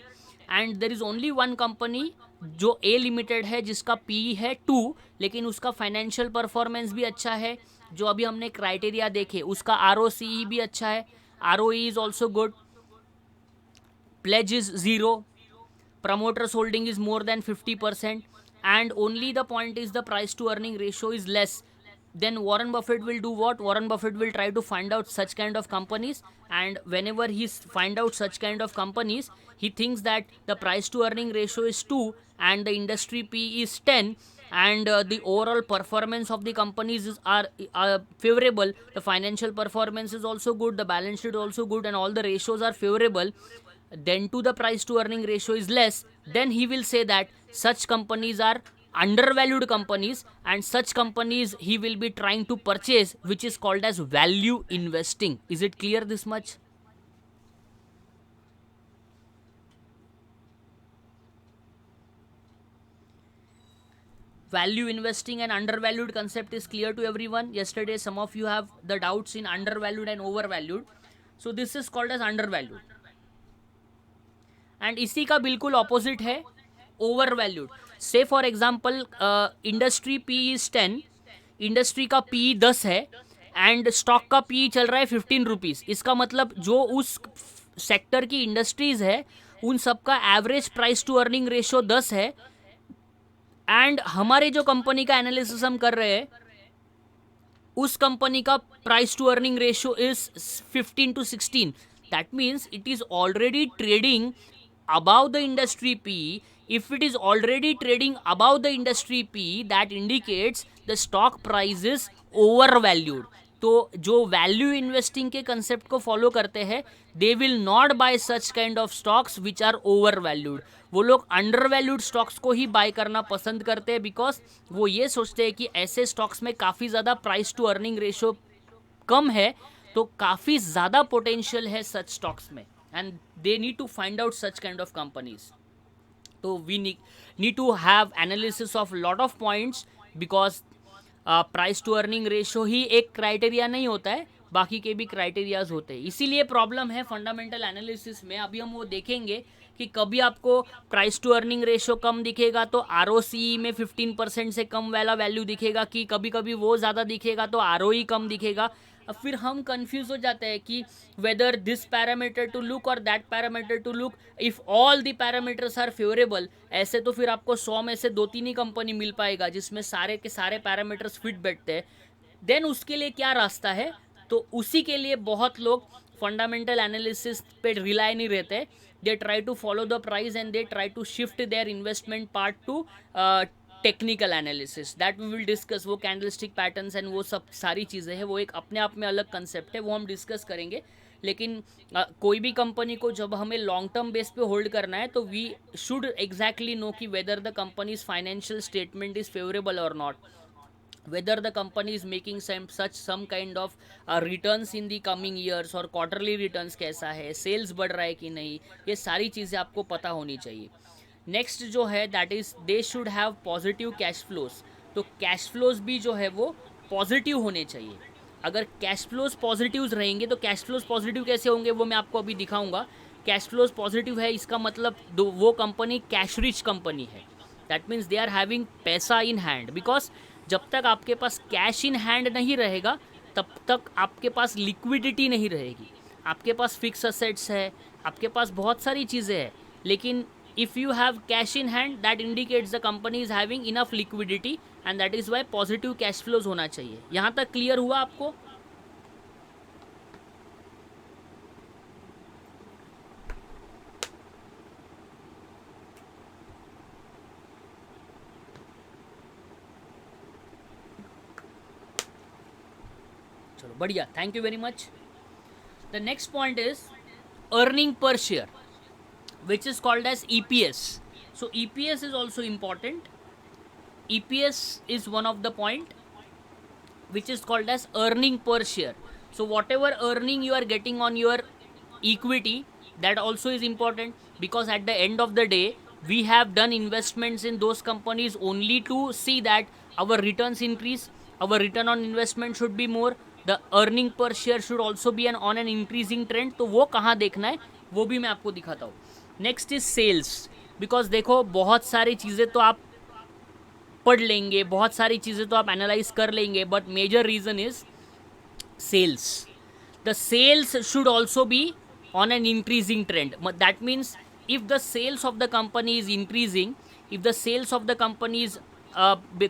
A: And there is only one company जो A limited है जिसका P है 2, लेकिन उसका financial performance भी अच्छा है. जो अभी हमने क्राइटेरिया देखे उसका ROCE भी अच्छा है, ROE is also good, pledge is 0, promoters holding is more than 50%, and only the point is the price to earning ratio is less. Then Warren Buffett will do what? Warren Buffett will try to find out such kind of companies, and whenever he find out such kind of companies, he thinks that the price to earning ratio is 2 and the industry P is 10, and the overall performance of the companies are favorable, the financial performance is also good, the balance sheet is also good, and all the ratios are favorable. Then to the price to earning ratio is less, then he will say that such companies are undervalued companies, and such companies he will be trying to purchase, which is called as value investing. Is it clear this much? Value investing and undervalued concept is clear to everyone. Yesterday some of you have the doubts in undervalued and overvalued, so this is called as undervalued. And इसी का बिल्कुल opposite है over valued. से for example industry P is 10, industry का P 10 है, and stock का P चल रहा है 15 रुपीज़. इसका मतलब जो उस सेक्टर की इंडस्ट्रीज है उन सबका average price to earning ratio 10 है, एंड हमारे जो कंपनी का एनालिसिस हम कर रहे हैं उस कंपनी का price to earning ratio is 15 to 16. That means it is already trading above the industry P. If it is already trading above the industry P, that indicates the stock price is overvalued. तो जो value investing के concept को follow करते हैं they will not buy such kind of stocks which are overvalued. वो लोग under valued stocks को ही bye करना पसंद करते हैं, बिकॉज वो ये सोचते हैं कि ऐसे स्टॉक्स में काफ़ी ज़्यादा प्राइस टू अर्निंग रेशियो कम है तो काफ़ी ज़्यादा पोटेंशियल है सच स्टॉक्स में, and they need to find out such kind of companies. तो we need to have analysis of lot of points, because price to earning ratio ही एक क्राइटेरिया नहीं होता है, बाकी के भी क्राइटेरियाज होते हैं. इसीलिए प्रॉब्लम है फंडामेंटल एनालिसिस में. अभी हम वो देखेंगे कि कभी आपको प्राइस टू अर्निंग रेशो कम दिखेगा तो आर में 15% से कम वाला वैल्यू दिखेगा, कि कभी कभी वो ज़्यादा दिखेगा तो आर कम दिखेगा. अब फिर हम कंफ्यूज हो जाते हैं कि whether this parameter to look और that parameter to look. If all the parameters are favourable, ऐसे तो फिर आपको 100 में से 2-3 ही कंपनी मिल पाएगा जिसमें सारे के सारे पैरामीटर्स फिट बैठते हैं. देन उसके लिए क्या रास्ता है? तो उसी के लिए बहुत लोग फंडामेंटल एनालिसिस पे रिलाई नहीं रहते. They try to follow the price and they try to shift their investment part to technical analysis. That we will discuss. वो कैंडलस्टिक पैटर्न्स एंड वो सब सारी चीज़ें हैं, वो एक अपने आप में अलग कंसेप्ट है, वो हम डिस्कस करेंगे. लेकिन कोई भी कंपनी को जब हमें लॉन्ग टर्म बेस पे होल्ड करना है तो वी शुड एग्जैक्टली नो कि whether the companies financial statement is favourable और not, whether the company is making some kind of returns in the coming years, और quarterly returns कैसा है, sales बढ़ रहा है कि नहीं, ये सारी चीज़ें आपको पता होनी चाहिए. नेक्स्ट जो है that is they should have positive cash flows. तो कैश फ्लोज भी जो है वो पॉजिटिव होने चाहिए. अगर कैश फ्लोज पॉजिटिव रहेंगे, तो कैश फ्लोज पॉजिटिव कैसे होंगे वो मैं आपको अभी दिखाऊंगा. कैश फ्लोज पॉजिटिव है इसका मतलब वो कंपनी कैश रिच कंपनी है. That means they are having पैसा इन हैंड, बिकॉज जब तक आपके पास कैश इन हैंड नहीं रहेगा तब तक आपके पास लिक्विडिटी नहीं रहेगी. आपके पास फिक्स असेट्स है, आपके पास बहुत सारी चीज़ें हैं, लेकिन if you have cash in hand, that indicates the company is having enough liquidity, and that is why positive cash flows होना चाहिए. यहाँ तक क्लियर हुआ आपको? चलो बढ़िया, thank you very much. The next point is earning per share, which is called as EPS. So EPS is also important. EPS is one of the point which is called as earning per share. So whatever earning you are getting on your equity, that also is important, because at the end of the day we have done investments in those companies only to see that our returns increase, our return on investment should be more, the earning per share should also be on an increasing trend. तो वो कहाँ देखना है वो भी मैं आपको दिखाता हूँ. नेक्स्ट इज सेल्स, बिकॉज देखो बहुत सारी चीज़ें तो आप पढ़ लेंगे, बहुत सारी चीज़ें तो आप एनालाइज कर लेंगे, but major reason is sales. The sales should also be on an increasing trend. That means if the sales of the company is increasing, if the sales of the company's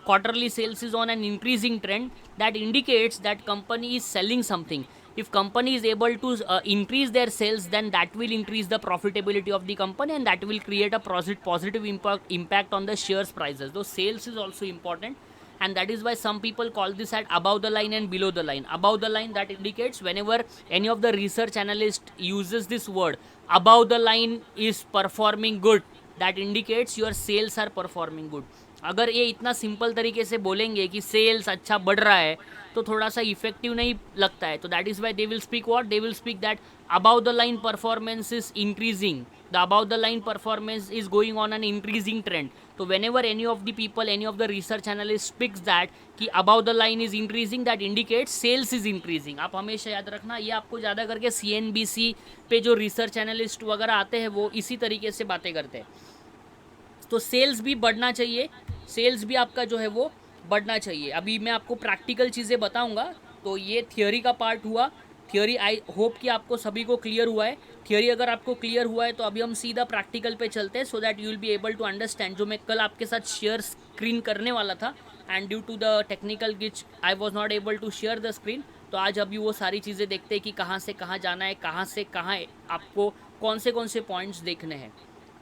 A: quarterly sales is on an increasing trend, that indicates that company is selling something. If company is able to increase their sales, then that will increase the profitability of the company, and that will create a positive impact on the shares prices. Though sales is also important, and that is why some people call this at above the line and below the line. Above the line, that indicates whenever any of the research analyst uses this word, above the line is performing good, that indicates your sales are performing good. अगर ये इतना simple तरीके से बोलेंगे कि sales अच्छा बढ़ रहा है तो थोड़ा सा इफेक्टिव नहीं लगता है. तो that is why they will speak what, they will speak that above the line performance is increasing, the above the line performance is going on an increasing trend. तो whenever any of the people, any of the research analyst speaks that कि above the line is increasing, that indicates sales is increasing. आप हमेशा याद रखना, ये आपको ज़्यादा करके CNBC पे जो रिसर्च एनालिस्ट वगैरह आते हैं वो इसी तरीके से बातें करते हैं. तो सेल्स भी बढ़ना चाहिए, सेल्स भी आपका जो है वो बढ़ना चाहिए. अभी मैं आपको प्रैक्टिकल चीज़ें बताऊंगा. तो ये थियोरी का पार्ट हुआ. थियोरी आई होप कि आपको सभी को क्लियर हुआ है. थियोरी अगर आपको क्लियर हुआ है तो अभी हम सीधा प्रैक्टिकल पे चलते हैं, so that you will be able to understand. जो मैं कल आपके साथ शेयर स्क्रीन करने वाला था, and due to the technical glitch I was not able to share the screen. तो आज अभी वो सारी चीज़ें देखते हैं कि कहाँ से कहाँ जाना है, कहाँ से कहाँ आपको कौन से पॉइंट्स देखने हैं.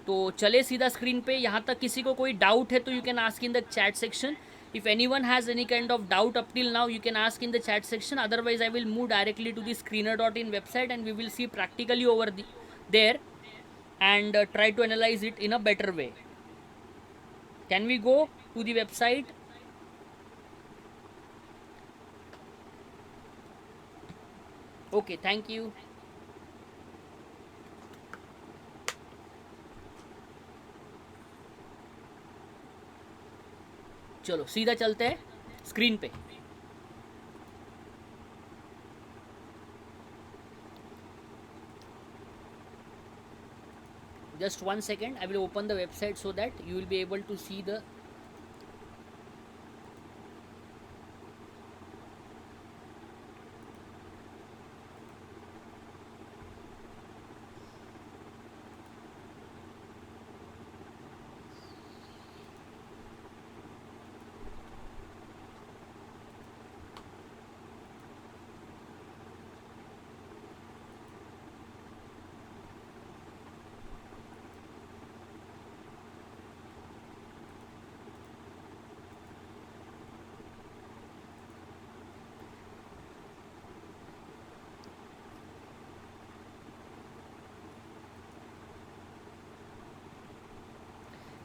A: तो चले सीधा स्क्रीन पे. यहाँ तक किसी को कोई डाउट है तो you can ask in the chat section. If anyone has any kind of doubt up till now, you can ask in the chat section. Otherwise, I will move directly to the screener.in website and we will see practically over there and try to analyze it in a better way. Can we go to the website? Okay, thank you. चलो सीधा चलते हैं screen पे। Just 1 second, I will open the website so that you will be able to see the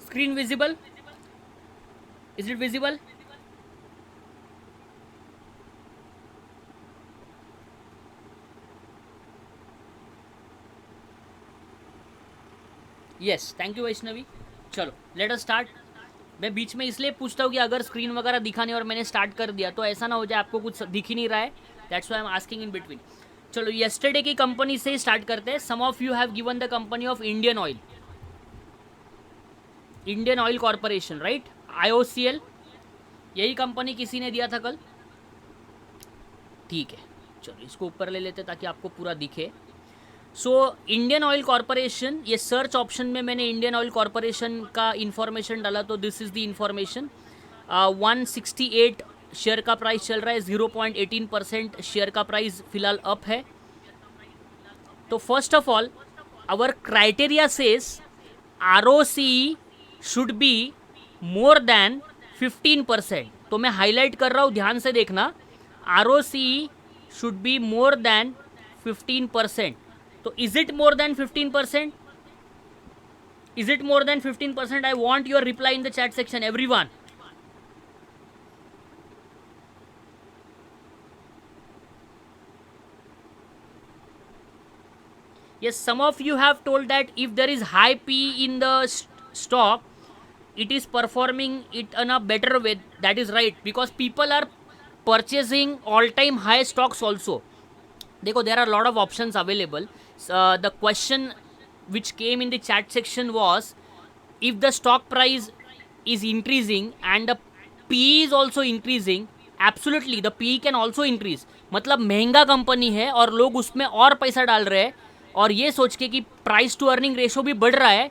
A: screen visible. Is it visible? Yes, thank you Vaishnavi. चलो let us start. मैं बीच में इसलिए पूछता हूँ कि अगर स्क्रीन वगैरह दिखा नहीं और मैंने स्टार्ट कर दिया तो ऐसा ना हो जाए आपको कुछ दिख ही नहीं रहा है, that's why I am asking in between. चलो येस्टरडे की कंपनी से स्टार्ट करते हैं। Some of you have given the company of Indian Oil, Indian Oil Corporation, right, IOCL, यही कंपनी किसी ने दिया था कल। ठीक है, चलो इसको ऊपर ले लेते ताकि आपको पूरा दिखे। सो इंडियन ऑयल कॉरपोरेशन, ये सर्च ऑप्शन में मैंने इंडियन ऑयल कॉरपोरेशन का इन्फॉर्मेशन डाला तो this is the information. 168 share का प्राइस चल रहा है, 0.18% शेयर का प्राइस फिलहाल अप है। तो first of all our criteria says ROCE should be more than 15%। तो मैं हाईलाइट कर रहा हूँ, ध्यान से देखना, ROCE should be more than 15%। तो is it more than 15%? Is it more than 15%? I want your reply in the chat section, everyone. Yes, some of you have told that if there is high P in the stock, it is performing it in a better way. That is right, because people are purchasing all-time high stocks also. देखो, there are a lot of options available. The question which came in the chat section was, if the stock price is increasing and the PE is also increasing, absolutely the PE can also increase. मतलब महंगा company है और लोग उसमें और पैसा डाल रहे हैं और ये सोच के कि प्राइस टू अर्निंग रेशो भी बढ़ रहा है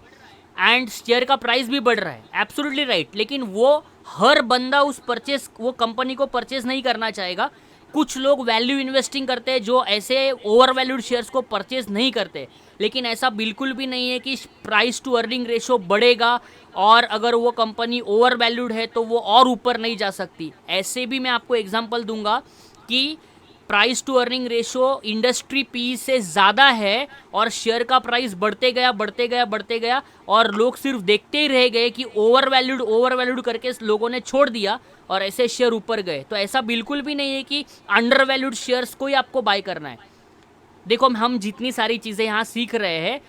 A: एंड शेयर का प्राइस भी बढ़ रहा है, एब्सोल्युटली राइट। लेकिन वो हर बंदा उस परचेस, वो कंपनी को परचेस नहीं करना चाहेगा। कुछ लोग वैल्यू इन्वेस्टिंग करते हैं जो ऐसे ओवर वैल्यूड शेयर्स को परचेज नहीं करते। लेकिन ऐसा बिल्कुल भी नहीं है कि प्राइस टू अर्निंग रेशो बढ़ेगा और अगर वो कंपनी ओवर वैल्यूड है तो वो और ऊपर नहीं जा सकती। ऐसे भी मैं आपको एग्जांपल दूंगा कि price to earning ratio industry P से ज़्यादा है और शेयर का प्राइस बढ़ते गया बढ़ते गया बढ़ते गया और लोग सिर्फ देखते ही रह गए कि ओवर वैल्यूड करके लोगों ने छोड़ दिया और ऐसे शेयर ऊपर गए। तो ऐसा बिल्कुल भी नहीं है कि अंडर वैल्यूड शेयर्स को ही आपको बाय करना है। देखो, हम जितनी सारी चीज़ें यहाँ सीख रहे हैं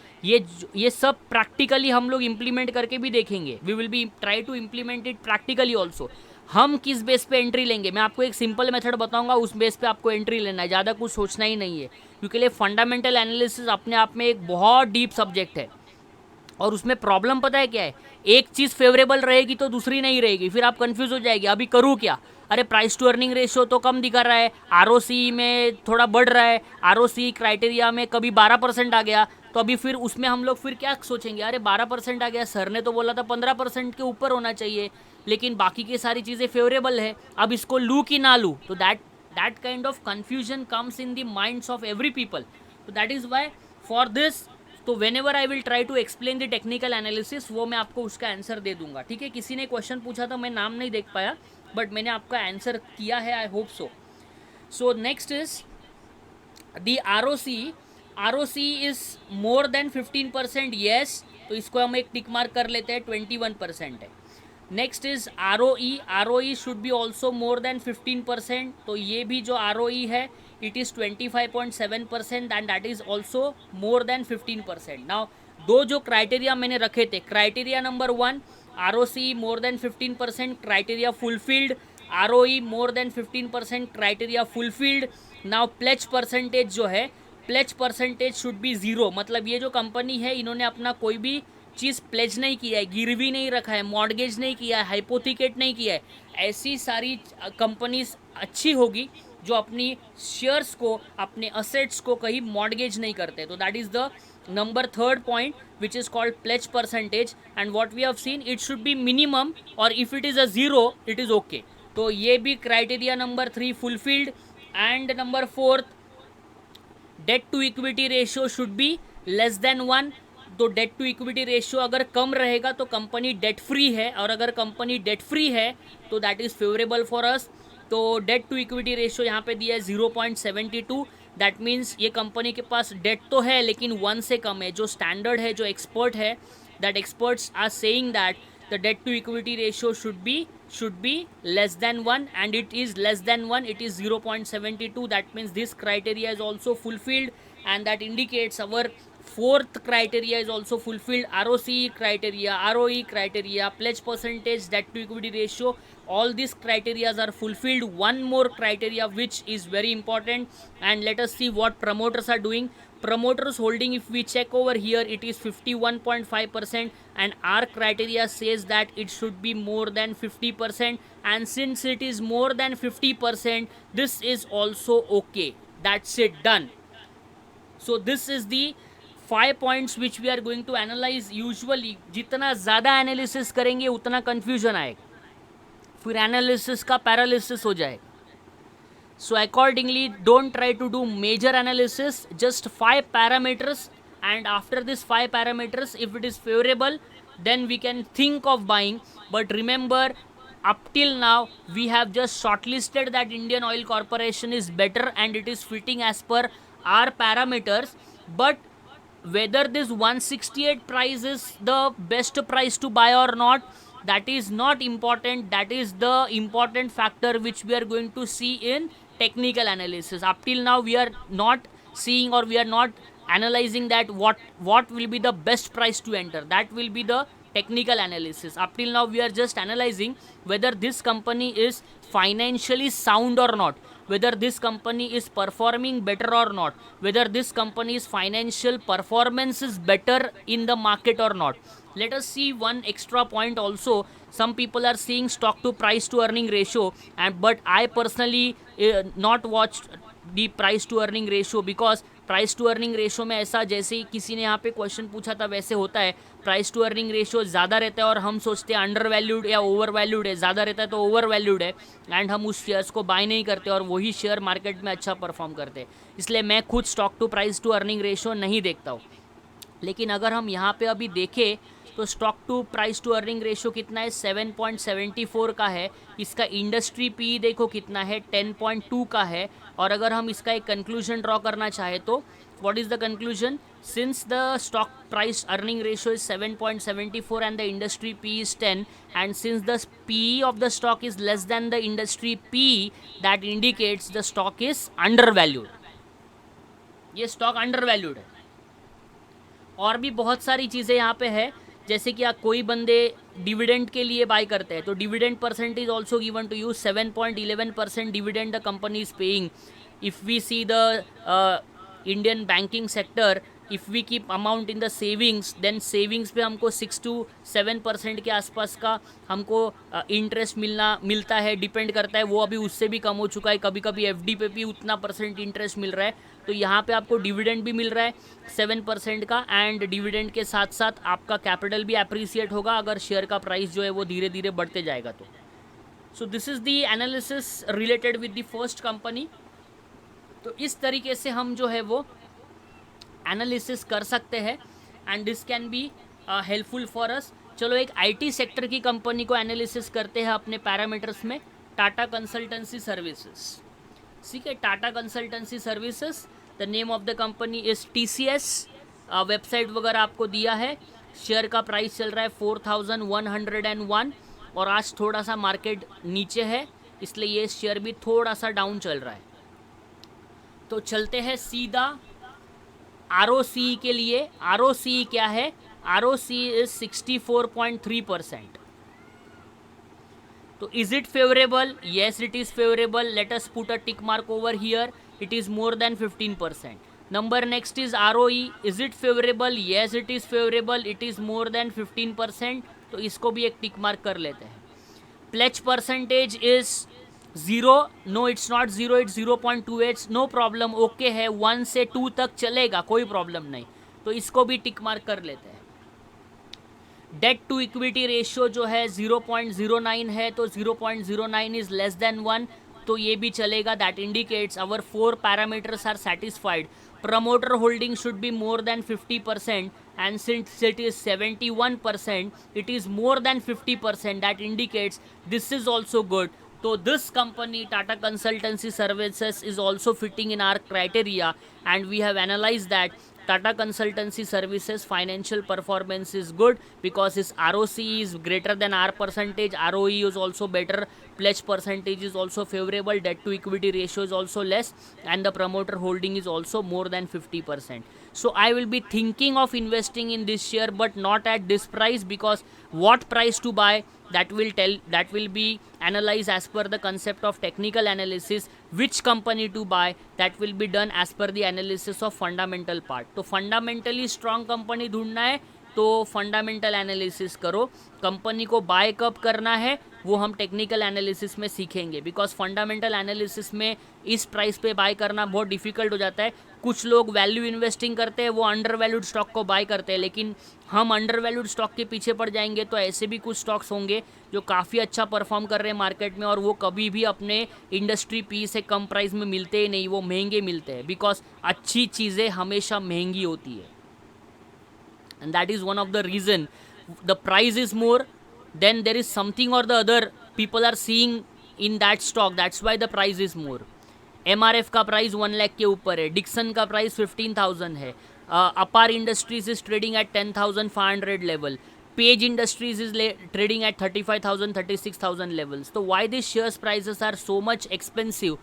A: ये सब प्रैक्टिकली हम लोग इम्प्लीमेंट करके भी देखेंगे। We will be try to implement it practically also. हम किस बेस पे एंट्री लेंगे, मैं आपको एक सिंपल मेथड बताऊंगा, उस बेस पे आपको एंट्री लेना है, ज़्यादा कुछ सोचना ही नहीं है। क्योंकि ये फंडामेंटल एनालिसिस अपने आप में एक बहुत डीप सब्जेक्ट है और उसमें प्रॉब्लम पता है क्या है, एक चीज़ फेवरेबल रहेगी तो दूसरी नहीं रहेगी, फिर आप कंफ्यूज हो जाएगी अभी करूँ क्या। अरे प्राइस टू अर्निंग रेशियो तो कम दिखा रहा है, ROCE में थोड़ा बढ़ रहा है, ROCE क्राइटेरिया में कभी 12% आ गया, तो अभी फिर उसमें हम लोग फिर क्या सोचेंगे, अरे 12% आ गया, सर ने तो बोला था 15% के ऊपर होना चाहिए, लेकिन बाकी की सारी चीज़ें फेवरेबल है, अब इसको लूँ कि ना लूँ। तो that kind of confusion comes in the minds of every people. तो that is why for this, तो whenever I will try to explain the technical analysis, वो मैं आपको उसका आंसर दे दूंगा। ठीक है, किसी ने क्वेश्चन पूछा था, मैं नाम नहीं देख पाया, बट मैंने आपका आंसर किया है, I hope so. So next is the ROCE is more than 15%, yes, तो इसको हम एक टिक मार्क कर लेते हैं, 21% है। Next is ROE should be also more than 15%, तो ये भी जो ROE है it is 25.7% and that is also more than 15%. Now दो जो क्राइटेरिया मैंने रखे थे, criteria number 1 ROCE more than 15%, criteria fulfilled, ROE more than 15%, criteria fulfilled. Now pledge percentage जो है, pledge percentage should be zero. मतलब ये जो कंपनी है इन्होंने अपना कोई भी चीज़ प्लेज नहीं किया है, गिरवी नहीं रखा है, मॉर्गेज नहीं किया है, हाइपोथिकेट नहीं किया है. ऐसी सारी कंपनीज अच्छी होगी जो अपनी शेयर्स को, अपने असेट्स को कहीं मॉर्गेज नहीं करते. तो that is the number third point which is called pledge percentage, and what we have seen, it should be minimum, or if it is a zero it is okay. तो ये भी criteria number 3 fulfilled. And number 4, debt to equity ratio should be less than 1. तो date to equity ratio अगर कम रहेगा तो company debt free है, और अगर कंपनी डेट फ्री है तो दैट इज़ फेवरेबल फॉर अस. तो डेट टू इक्विटी रेशियो यहाँ पे दिया है 0.72. दैट मीन्स ये कंपनी के पास डेट तो है लेकिन 1 से कम है. जो स्टैंडर्ड है, जो एक्सपर्ट है, that experts are saying that the debt to equity ratio should be less than 1, and it is less than 1, it is 0.72. that means this criteria is also fulfilled, and that indicates our fourth criteria is also fulfilled. ROCE criteria, ROE criteria, pledge percentage, debt to equity ratio, all these criteria are fulfilled. One more criteria which is very important, and let us see what promoters are doing. Promoters holding, if we check over here, it is 51.5%, and our criteria says that it should be more than 50%, and since it is more than 50%, this is also okay. That's it, done. So this is the 5 points which we are going to analyze. Usually जितना ज़्यादा analysis करेंगे उतना confusion आएगा, फिर analysis का paralysis हो जाएगा. So accordingly, don't try to do major analysis, just 5 parameters, and after this 5 parameters, if it is favorable, then we can think of buying. But remember, up till now we have just shortlisted that Indian Oil Corporation is better and it is fitting as per our parameters. But whether this 168 price is the best price to buy or not, that is not important. That is the important factor which we are going to see in technical analysis. Up till now we are not seeing, or we are not analyzing that what will be the best price to enter. That will be the technical analysis. Up till now we are just analyzing whether this company is financially sound or not, whether this company is performing better or not, whether this company's financial performance is better in the market or not. Let us see one extra point also. Some people are seeing stock to price to earning ratio, but I personally not watched the price to earning ratio, because price to earning ratio में ऐसा, जैसे ही किसी ने यहाँ पे question पूछा था वैसे होता है. प्राइस टू अर्निंग रेशो ज़्यादा रहता है और हम सोचते हैं अंडर वैल्यूड या ओवर वैल्यूड है. ज़्यादा रहता है तो ओवर वैल्यूड है, एंड हम उस शेयर्स को बाय नहीं करते और वही शेयर मार्केट में अच्छा परफॉर्म करते हैं. इसलिए मैं खुद stock to price to earning ratio नहीं देखता हूँ. लेकिन अगर हम यहाँ पे अभी देखें तो stock to price to earning ratio कितना है, 7.74 का है. इसका इंडस्ट्री पी देखो कितना है, 10.2 का है. और अगर हम इसका एक कंक्लूजन ड्रॉ करना चाहे तो what is the conclusion? Since the stock price earning ratio is 7.74 and the industry P is 10, and since the P of the stock is less then the industry P, that indicates the stock is under valued. ये stock under valued है. और भी बहुत सारी चीज़ें यहाँ पे है, जैसे कि कोई बंदे डिविडेंड के लिए बाय करते हैं तो dividend percentage also given to you. 7.11% dividend the company is paying. If we see the Indian banking sector, if we keep amount in the savings, then savings पे हमको 6 to 7% के आसपास का हमको इंटरेस्ट मिलता है. डिपेंड करता है, वो अभी उससे भी कम हो चुका है. कभी कभी एफडी पे भी उतना परसेंट इंटरेस्ट मिल रहा है. तो यहाँ पे आपको डिविडेंड भी मिल रहा है 7% का, एंड डिविडेंड के साथ साथ आपका कैपिटल भी अप्रिसिएट होगा अगर शेयर का प्राइस जो है वो धीरे धीरे बढ़ते जाएगा तो. So this is the analysis related with the first company. तो इस तरीके से हम जो है वो एनालिसिस कर सकते हैं, and this can be helpful for us. चलो एक आईटी सेक्टर की कंपनी को एनालिसिस करते हैं अपने पैरामीटर्स में. Tata consultancy services. ठीक है, Tata consultancy services, the name of the company is TCS. Website वगैरह आपको दिया है. शेयर का प्राइस चल रहा है 4101, और आज थोड़ा सा मार्केट नीचे है इसलिए ये शेयर भी थोड़ा सा डाउन चल रहा है. तो चलते हैं सीधा ROCE के लिए. ROCE क्या है? ROCE is 64.3%. So is it favorable? Yes, it is favorable. Let us put a tick mark over here. It is more than 15%. Number next is ROE. Is it favorable? Yes, it is favorable. It is more than 15%. तो इसको भी एक tick mark कर लेते हैं. Pledge percentage is 0. No, it's not 0. It's 0.28. No problem. Okay है. 1 से 2 तक चलेगा, कोई प्रॉब्लम नहीं. तो इसको भी टिक मार्क कर लेते हैं. डेट टू इक्विटी रेशियो जो है 0.09 है, तो 0.09 इज लेस देन 1, तो ये भी चलेगा. That indicates our 4 parameters are satisfied. Promoter holding should be more than 50%, and since it is 71%, it is more than 50%. That indicates this is also good. So this company, Tata Consultancy Services, is also fitting in our criteria, and we have analyzed that Tata Consultancy Services financial performance is good because its ROCE is greater than R percentage, ROE is also better, pledge percentage is also favorable, debt to equity ratio is also less, and the promoter holding is also more than 50%. So I will be thinking of investing in this share, but not at this price, because what price to buy, that will be analyzed as per the concept of technical analysis. Which company to buy, that will be done as per the analysis of fundamental part. तो fundamentally strong company ढूंढना है तो fundamental analysis करो. Company को bye कब करना है वो हम टेक्निकल एनालिसिस में सीखेंगे, बिकॉज फंडामेंटल एनालिसिस में इस प्राइस पे बाय करना बहुत डिफिकल्ट हो जाता है. कुछ लोग वैल्यू इन्वेस्टिंग करते हैं, वो अंडर वैल्यूड स्टॉक को बाय करते हैं, लेकिन हम अंडर वैल्यूड स्टॉक के पीछे पड़ जाएंगे. तो ऐसे भी कुछ स्टॉक्स होंगे जो काफ़ी अच्छा परफॉर्म कर रहे हैं मार्केट में, और वो कभी भी अपने इंडस्ट्री पी से कम प्राइस में मिलते ही नहीं, वो महंगे मिलते हैं, बिकॉज अच्छी चीज़ें हमेशा महंगी होती है. And that is one of the reason the price is more, then there is something or the other people are seeing in that stock, that's why the price is more. MRF का price 1 lakh के ऊपर है, Dixon का price 15,000 है, अपार industries is trading at 10,500 level, page industries is trading at 35,000 36,000 levels. तो why these shares prices are so much expensive?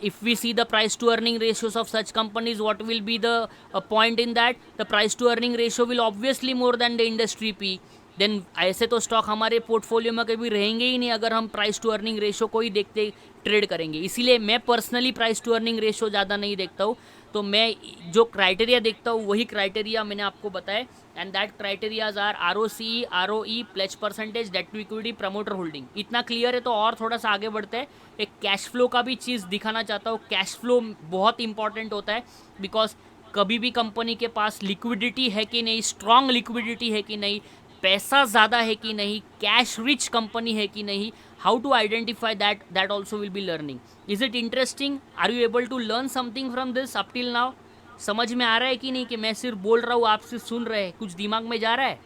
A: If we see the price to earning ratios of such companies, what will be the point in that? The price to earning ratio will obviously more than the industry P. Then ऐसे तो stock हमारे portfolio में कभी रहेंगे ही नहीं अगर हम price to earning ratio को ही देखते ट्रेड करेंगे. इसीलिए मैं personally price to earning ratio ज़्यादा नहीं देखता हूँ. तो मैं जो क्राइटेरिया देखता हूँ वही क्राइटेरिया मैंने आपको बताया, and that criterias are ROCE, ROE, pledge percentage, debt to equity, promoter holding. इतना क्लियर है तो और थोड़ा सा आगे बढ़ते हैं. एक कैश फ्लो का भी चीज़ दिखाना चाहता हूँ. कैश फ्लो बहुत इंपॉर्टेंट होता है, बिकॉज कभी भी कंपनी के पास लिक्विडिटी है कि नहीं, स्ट्रॉन्ग लिक्विडिटी है कि नहीं, पैसा ज़्यादा है कि नहीं, कैश रिच कंपनी है कि नहीं, how to identify that also will be learning. Is it interesting? Are you able to learn something from this up till now? समझ में आ रहा है कि नहीं कि मैं सिर्फ बोल रहा हूँ, आप सिर्फ सुन रहे हैं, कुछ दिमाग में जा रहा है?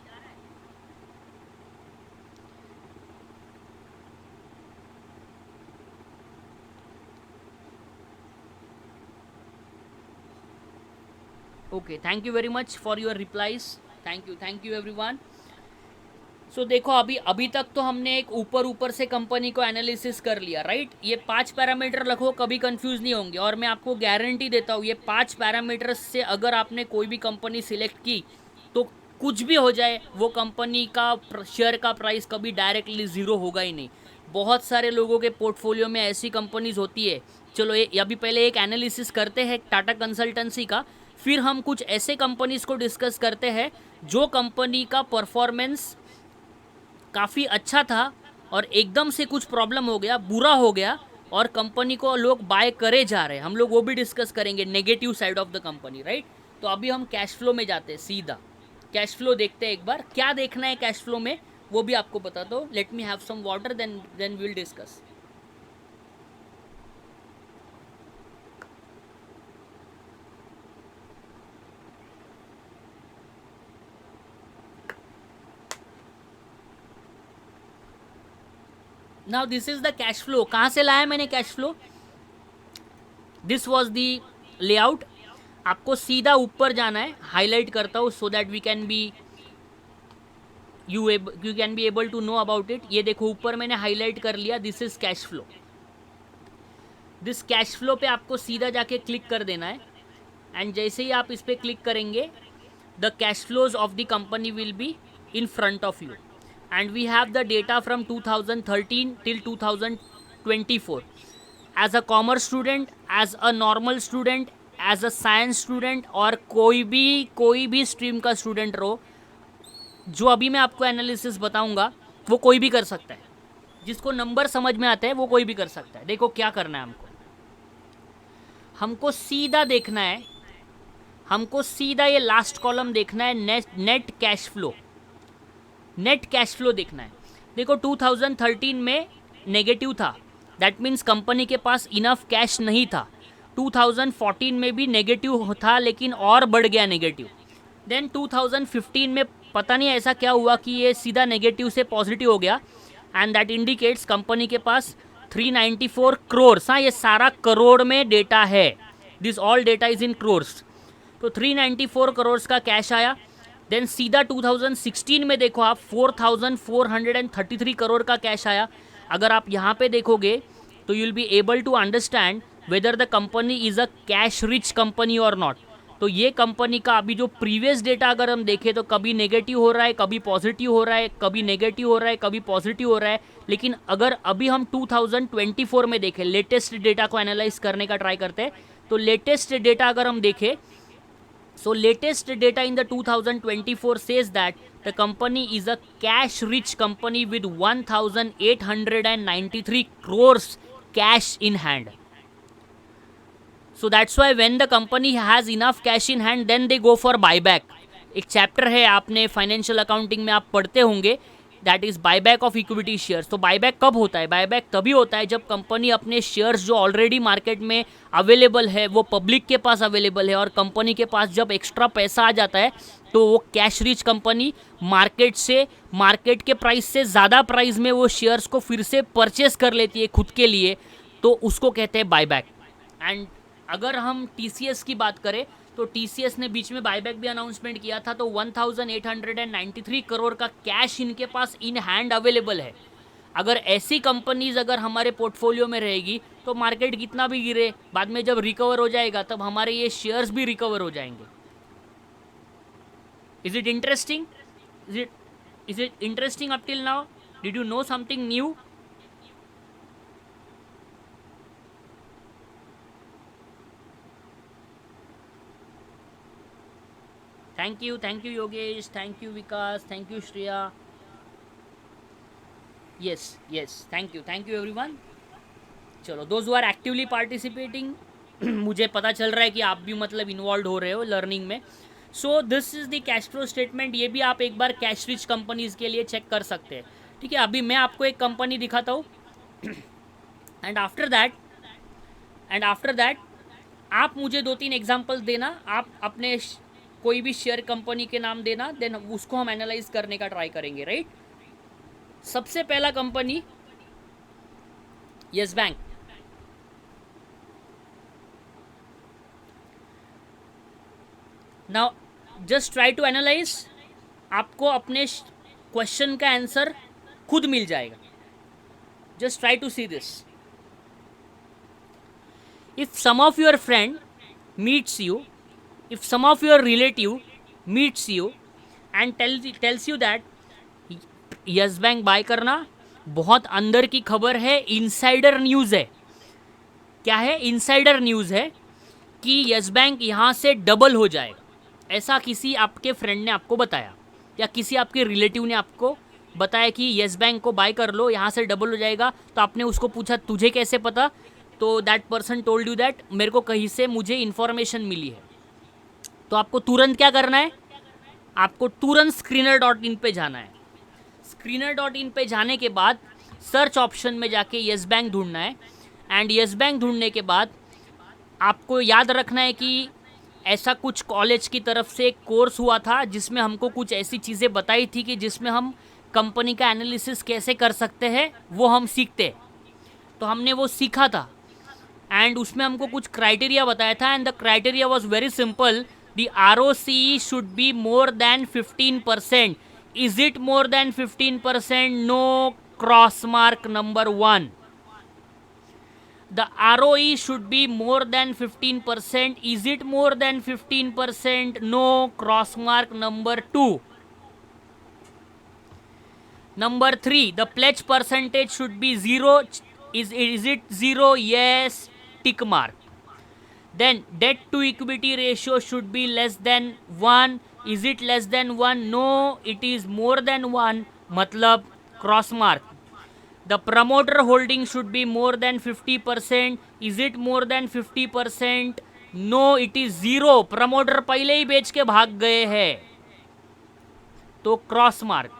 A: Okay, thank you very much for your replies. Thank you everyone. So देखो, अभी तक तो हमने एक ऊपर से कंपनी को एनालिसिस कर लिया, राइट. ये 5 पैरामीटर रखो, कभी कंफ्यूज नहीं होंगे, और मैं आपको गारंटी देता हूँ ये 5 पैरामीटर्स से अगर आपने कोई भी कंपनी सिलेक्ट की तो कुछ भी हो जाए, वो कंपनी का शेयर का प्राइस कभी डायरेक्टली ज़ीरो होगा ही नहीं. बहुत सारे लोगों के पोर्टफोलियो में ऐसी कंपनीज होती है. चलो अभी पहले एक एनालिसिस करते हैं टाटा कंसल्टेंसी का, फिर हम कुछ ऐसे कंपनीज को डिस्कस करते हैं जो कंपनी का परफॉर्मेंस काफ़ी अच्छा था और एकदम से कुछ प्रॉब्लम हो गया, बुरा हो गया, और कंपनी को लोग बाय करे जा रहे हैं. हम लोग वो भी डिस्कस करेंगे, negative side of the company, right. तो अभी हम कैश फ्लो में जाते हैं, सीधा कैश फ्लो देखते हैं. एक बार क्या देखना है कैश फ्लो में वो भी आपको बता दो. Let me have some water, then we will discuss. Now this is the cash flow. कहाँ से लाया मैंने cash flow? This was the layout. आपको सीधा ऊपर जाना है, हाईलाइट करता हूँ so that we can be you can be able to know about it. ये देखो ऊपर मैंने हाईलाइट कर लिया, this is cash flow. This cash flow पे आपको सीधा जाके क्लिक कर देना है एंड जैसे ही आप इस पर क्लिक करेंगे the cash flows of the company will be in front of you, and we have the data from 2013 till 2024. As a commerce student, as a normal student, as a science student और कोई भी stream का student रहो, जो अभी मैं आपको analysis बताऊंगा वो कोई भी कर सकता है. जिसको नंबर समझ में आता है वो कोई भी कर सकता है. देखो क्या करना है हमको सीधा देखना है, हमको सीधा ये लास्ट कॉलम देखना है, net cash flow. Net cash flow देखना है. देखो 2013 में नेगेटिव था, दैट मीन्स कंपनी के पास इनफ कैश नहीं था. 2014 में भी नेगेटिव था लेकिन और बढ़ गया नेगेटिव. देन 2015 में पता नहीं ऐसा क्या हुआ कि ये सीधा नेगेटिव से पॉजिटिव हो गया एंड दैट इंडिकेट्स कंपनी के पास 394 करोड़. हाँ, ये सारा करोड़ में डेटा है, this all data is in crores. तो 394 करोड़ का कैश आया. देन सीधा 2016 में देखो आप 4433 करोड़ का कैश आया. अगर आप यहाँ पे देखोगे तो you will be able to understand whether the company is a cash rich company और नॉट. तो ये कंपनी का अभी जो प्रीवियस डेटा अगर हम देखें तो कभी नेगेटिव हो रहा है, कभी पॉजिटिव हो रहा है, कभी नेगेटिव हो रहा है, कभी पॉजिटिव हो रहा है. लेकिन अगर अभी हम 2024 में देखें, लेटेस्ट डेटा को एनालाइज करने का ट्राई करते हैं, तो लेटेस्ट डेटा अगर हम देखें, so latest data in the 2024 says that the company is a cash rich company with 1893 crores cash in hand. So that's why when the company has enough cash in hand then they go for buyback. एक chapter है, आपने financial accounting में आप पढ़ते होंगे, that is buyback of equity shares. तो buyback कब होता है? बायबैक तभी होता है जब कंपनी अपने शेयर्स जो ऑलरेडी मार्केट में अवेलेबल है, वो पब्लिक के पास अवेलेबल है, और कंपनी के पास जब एक्स्ट्रा पैसा आ जाता है तो वो कैश रिच कंपनी मार्केट के प्राइस से ज़्यादा प्राइस में वो शेयर्स को फिर से परचेस कर लेती है खुद के लिए, तो उसको कहते हैं बायबैक. एंड अगर हम TCS की बात करें तो TCS ने बीच में बायबैक भी अनाउंसमेंट किया था. तो 1893 करोड़ का कैश इनके पास इन हैंड अवेलेबल है. अगर ऐसी कंपनीज अगर हमारे पोर्टफोलियो में रहेगी तो मार्केट कितना भी गिरे, बाद में जब रिकवर हो जाएगा तब हमारे ये शेयर्स भी रिकवर हो जाएंगे. Is it interesting? Is it interesting up till now? Did you know something new? Thank you Yogesh, thank you Vikas, thank you Shreya. Yes thank you everyone. चलो, those who are actively participating, मुझे पता चल रहा है कि आप भी मतलब इन्वॉल्व हो रहे हो लर्निंग में. So this is the cash flow statement. ये भी आप एक बार कैश रिच कंपनीज के लिए चेक कर सकते हैं. ठीक है, अभी मैं आपको एक कंपनी दिखाता हूँ एंड आफ्टर दैट आप मुझे 2-3 एग्जाम्पल्स देना. आप अपने कोई भी शेयर कंपनी के नाम देना, देन उसको हम एनालाइज करने का ट्राई करेंगे. राइट, सबसे पहला company Yes Bank. Now just try to analyse. आपको अपने क्वेश्चन का आंसर खुद मिल जाएगा. Just try to see this. If some of your friend meets you, if some of your relative meets you and tells you that Yes Bank buy करना, बहुत अंदर की खबर है, इनसाइडर न्यूज़ है. क्या है? इनसाइडर न्यूज़ है कि यस बैंक यहाँ से डबल हो जाएगा. ऐसा किसी आपके फ्रेंड ने आपको बताया या किसी आपके रिलेटिव ने आपको बताया कि यस बैंक को बाय कर लो, यहाँ से डबल हो जाएगा. तो आपने उसको पूछा तुझे कैसे पता? तो that person told you that मेरे को कहीं से मुझे इन्फॉर्मेशन मिली है. तो आपको तुरंत क्या करना है? आपको तुरंत screener.in पे जाना है. screener.in पे जाने के बाद सर्च ऑप्शन में जाके यस बैंक ढूंढना है. एंड यस बैंक ढूंढने के बाद आपको याद रखना है कि ऐसा कुछ कॉलेज की तरफ से एक कोर्स हुआ था जिसमें हमको कुछ ऐसी चीज़ें बताई थी कि जिसमें हम कंपनी का एनालिसिस कैसे कर सकते हैं वो हम सीखते. तो हमने वो सीखा था एंड उसमें हमको कुछ क्राइटेरिया बताया था. And the criteria was very simple. The ROCE should be more than 15%. Is it more than 15%? No, cross mark number 1. the ROE should be more than 15%. Is it more than 15%? No. Cross mark number 2. Number 3, the pledge percentage should be 0. Is it 0? Yes. Tick mark. Then debt to equity ratio should be less than 1. Is it less than 1? No, it is more than 1. मतलब cross mark. The promoter holding should be more than 50%. Is it more than 50%? No, it is 0. Promoter पहले ही बेच के भाग गए हैं, तो cross mark.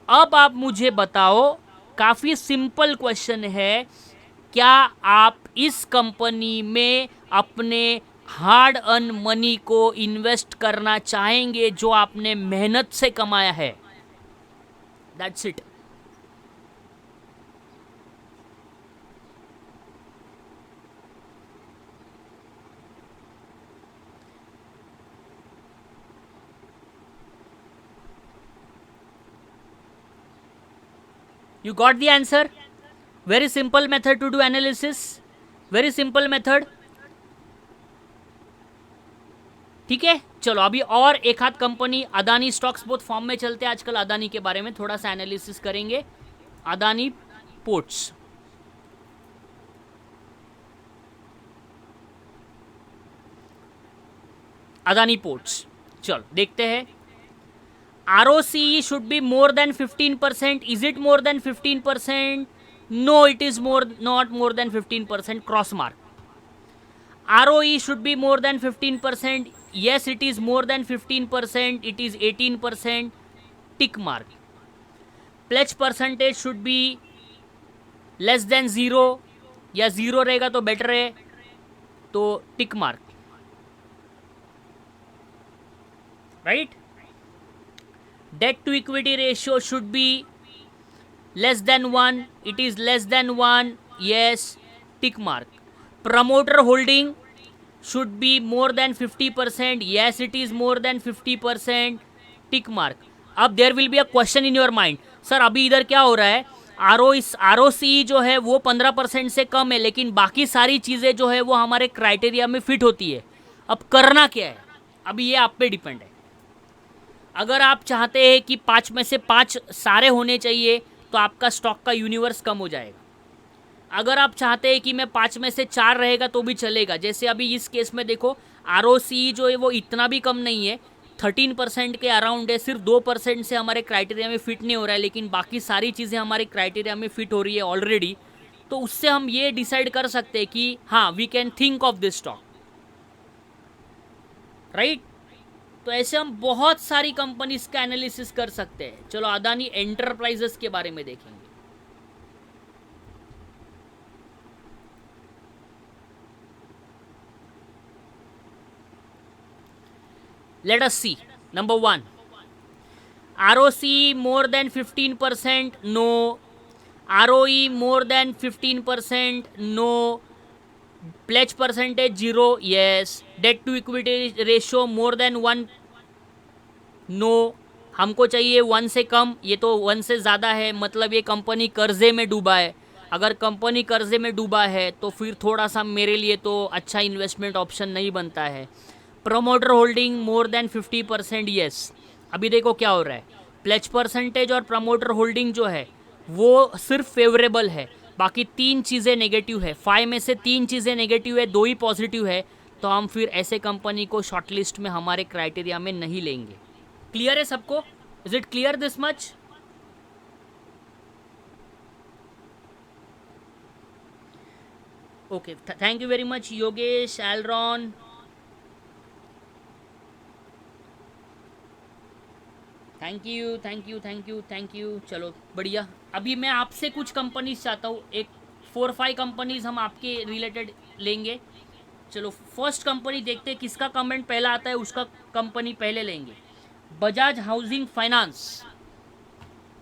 A: अब आप मुझे बताओ, काफ़ी सिंपल क्वेश्चन है, क्या आप इस कंपनी में अपने हार्ड अर्न मनी को इन्वेस्ट करना चाहेंगे जो आपने मेहनत से कमाया है? That's it. You got the answer? Very simple method to do analysis. Very simple method. ठीक है, चलो अभी और एक हाथ कंपनी अदानी स्टॉक्स बहुत फॉर्म में चलते हैं आजकल. अदानी के बारे में थोड़ा सा एनालिसिस करेंगे. अदानी पोर्ट्स. अदानी पोर्ट्स, चलो देखते हैं. ROCE should be more than 15%. Is it more than 15%? No, it is not more than 15%. Cross mark. ROE should be more than 15%. Yes, it is more than 15%. It is 18%. Tick mark. Pledge percentage should be less than 0. या 0 रहेगा तो better है, तो tick mark. Right. Debt to equity ratio should be less than 1. It is less than 1. Yes. Tick mark. Promoter holding should be more than 50%. Yes, it is more than 50%. Tick mark. अब there will be a question in your mind. Sir अभी इधर क्या हो रहा है? ROCE जो है वो 15% से कम है, लेकिन बाकी सारी चीज़ें जो है वो हमारे क्राइटेरिया में फिट होती है. अब करना क्या है? अभी ये आप पे डिपेंड है. अगर आप चाहते हैं कि 5 में से 5 सारे होने चाहिए तो आपका स्टॉक का यूनिवर्स कम हो जाएगा. अगर आप चाहते हैं कि मैं 5 में से 4 रहेगा तो भी चलेगा. जैसे अभी इस केस में देखो, ROCE जो है वो इतना भी कम नहीं है, 13% के अराउंड है. सिर्फ 2% से हमारे क्राइटेरिया में फिट नहीं हो रहा है, लेकिन बाकी सारी चीज़ें हमारे क्राइटेरिया में फिट हो रही है ऑलरेडी. तो उससे हम ये डिसाइड कर सकते हैं कि हाँ, we can think of this stock. Right. तो ऐसे हम बहुत सारी कंपनीज का एनालिसिस कर सकते हैं. चलो अदानी एंटरप्राइजेस के बारे में देखेंगे. Let us see. Number 1, ROCE more than 15%. No. ROE more than 15%. No. Pledge percentage 0. Yes. Debt to equity ratio more than 1. No. हमको चाहिए 1 से कम. ये तो 1 से ज़्यादा है, मतलब ये कंपनी कर्जे में डूबा है. अगर कंपनी कर्जे में डूबा है तो फिर थोड़ा सा मेरे लिए तो अच्छा इन्वेस्टमेंट ऑप्शन नहीं बनता है. Promoter holding more than 50%. Yes. अभी देखो क्या हो रहा है. प्लेज परसेंटेज और प्रमोटर होल्डिंग जो है वो सिर्फ फेवरेबल है, बाकी 3 चीज़ें नेगेटिव है. 5 में से 3 चीज़ें नेगेटिव है, 2 ही पॉजिटिव है. तो हम फिर ऐसे कंपनी को शॉर्टलिस्ट में हमारे क्राइटेरिया में नहीं लेंगे. क्लियर है सबको? Is it clear this much? Okay, thank you very much Yogesh, एलरॉन. Thank you, thank you, thank you, thank you. चलो बढ़िया. अभी मैं आपसे कुछ कंपनीज चाहता हूँ, एक 4-5 कंपनीज हम आपके रिलेटेड लेंगे. चलो फर्स्ट कंपनी देखते हैं, किसका कमेंट पहला आता है उसका कंपनी पहले लेंगे. Bajaj housing finance.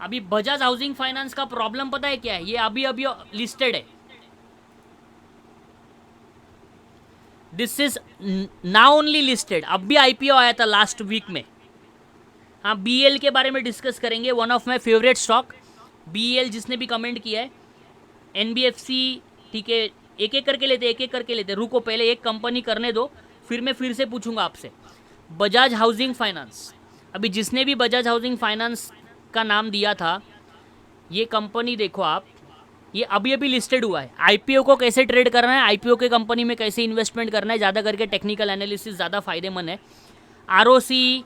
A: अभी बजाज हाउसिंग फाइनेंस का प्रॉब्लम पता है क्या है? ये अभी अभी लिस्टेड है. This is now only listed. अब भी IPO आया था लास्ट वीक में. हाँ, BEL के बारे में डिस्कस करेंगे. One of my favourite stock BEL, जिसने भी कमेंट किया है. NBFC ठीक है, एक एक करके लेते, रुको पहले एक कंपनी करने दो, फिर मैं फिर से पूछूंगा आपसे। बजाज हाउसिंग फाइनेंस, अभी जिसने भी बजाज हाउसिंग फाइनेंस का नाम दिया था, ये कंपनी देखो आप, ये अभी अभी लिस्टेड हुआ है। आईपीओ को कैसे ट्रेड करना है, आईपीओ के कंपनी में कैसे इन्वेस्टमेंट करना है, ज़्यादा करके टेक्निकल एनालिसिस ज़्यादा फायदेमंद है। ROC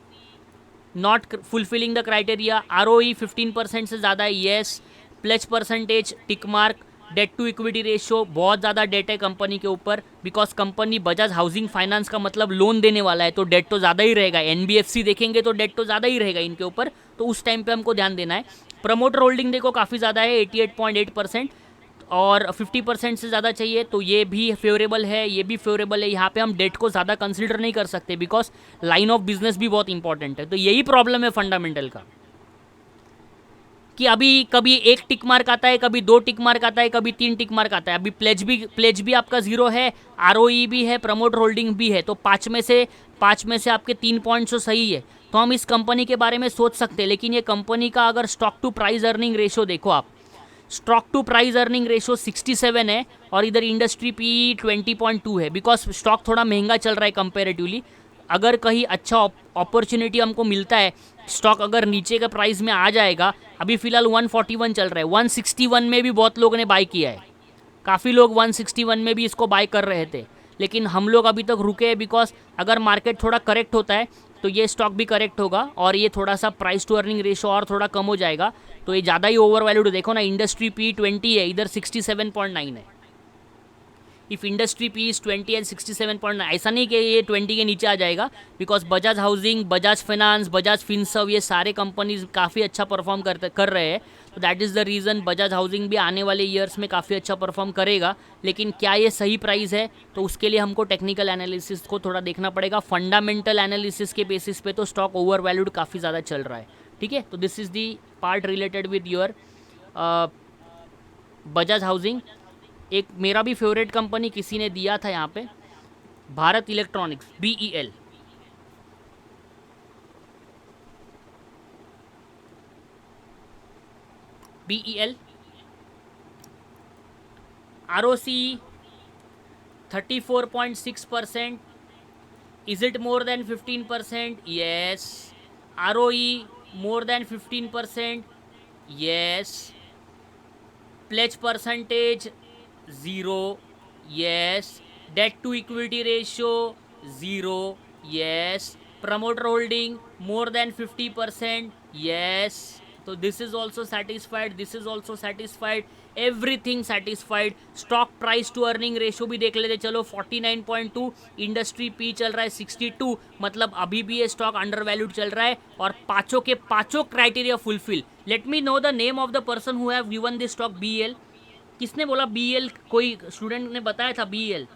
A: not fulfilling the criteria, ROE 15% से ज़्यादा है, yes. Pledge percentage tick mark, debt to equity ratio, बहुत ज़्यादा डेट है कंपनी के ऊपर, because company Bajaj housing finance का मतलब लोन देने वाला है, तो डेट तो ज़्यादा ही रहेगा। एनबीएफसी देखेंगे तो डेट तो ज़्यादा ही रहेगा इनके ऊपर, तो उस टाइम पे हमको ध्यान देना है। प्रमोटर होल्डिंग देखो काफ़ी ज़्यादा है, 88.8%, और 50% से ज़्यादा चाहिए, तो ये भी फेवरेबल है, ये भी फेवरेबल है। यहाँ पे हम डेट को ज़्यादा कंसिडर नहीं कर सकते, बिकॉज लाइन ऑफ बिजनेस भी बहुत इंपॉर्टेंट है। तो यही प्रॉब्लम है फंडामेंटल का, कि अभी कभी एक टिक मार्क आता है, कभी 2 टिक मार्क आता है, कभी 3 टिक मार्क आता है। अभी प्लेज भी आपका 0 है, आरओई भी है, प्रमोट होल्डिंग भी है, तो 5 में से आपके 3 पॉइंट्स तो सही है, तो हम इस कंपनी के बारे में सोच सकते हैं। लेकिन ये कंपनी का अगर stock to price earning ratio देखो आप, stock to price earning ratio 67 है, और इधर इंडस्ट्री पी 20.2 है, बिकॉज स्टॉक थोड़ा महंगा चल रहा है कंपेरेटिवली। अगर कहीं अच्छा अपॉर्चुनिटी हमको मिलता है, स्टॉक अगर नीचे का प्राइस में आ जाएगा, अभी फिलहाल 141 चल रहा है, 161 में भी बहुत लोगों ने बाय किया है, काफ़ी लोग 161 में भी इसको बाय कर रहे थे, लेकिन हम लोग अभी तक रुके हैं, बिकॉज अगर मार्केट थोड़ा करेक्ट होता है तो ये स्टॉक भी करेक्ट होगा, और ये थोड़ा सा प्राइस टू अर्निंग रेशो और थोड़ा कम हो जाएगा, तो ये ज़्यादा ही ओवर वैल्यूड। देखो ना, इंडस्ट्री पी 20 है, इधर 67.9 है। If industry P is 20 and 67.9, ऐसा नहीं कि ये 20 के नीचे आ जाएगा, because Bajaj housing, Bajaj finance, Bajaj Finserv, ये सारे कंपनीज काफ़ी अच्छा परफॉर्म कर रहे हैं, तो that is the reason Bajaj housing भी आने वाले ईयर्स में काफ़ी अच्छा परफॉर्म करेगा। लेकिन क्या ये सही प्राइस है, तो उसके लिए हमको टेक्निकल एनालिसिस को थोड़ा देखना पड़ेगा। फंडामेंटल एनालिसिस के बेसिस पे तो स्टॉक ओवर वैल्यूड काफ़ी ज़्यादा चल रहा है, ठीक है। तो this is the part related with your Bajaj housing. एक मेरा भी फेवरेट कंपनी किसी ने दिया था यहाँ पे, Bharat electronics, BEL। BEL ROC 34.6%, is it more than 15%? Yes. ROE more than 15%? Yes. Pledge percentage 0, yes. Debt to equity ratio 0, yes. Promoter holding more than 50%, yes. So this is also satisfied, this is also satisfied, everything satisfied. Stock price to earning ratio भी देख लेते चलो, 49.2, industry P चल रहा है 62, मतलब अभी भी ये स्टॉक अंडर वैल्यूड चल रहा है, और पाँचों के पाँचों criteria fulfil. Let me know the name of the person who have given this stock BEL। किसने बोला BEL? कोई स्टूडेंट ने बताया था BEL,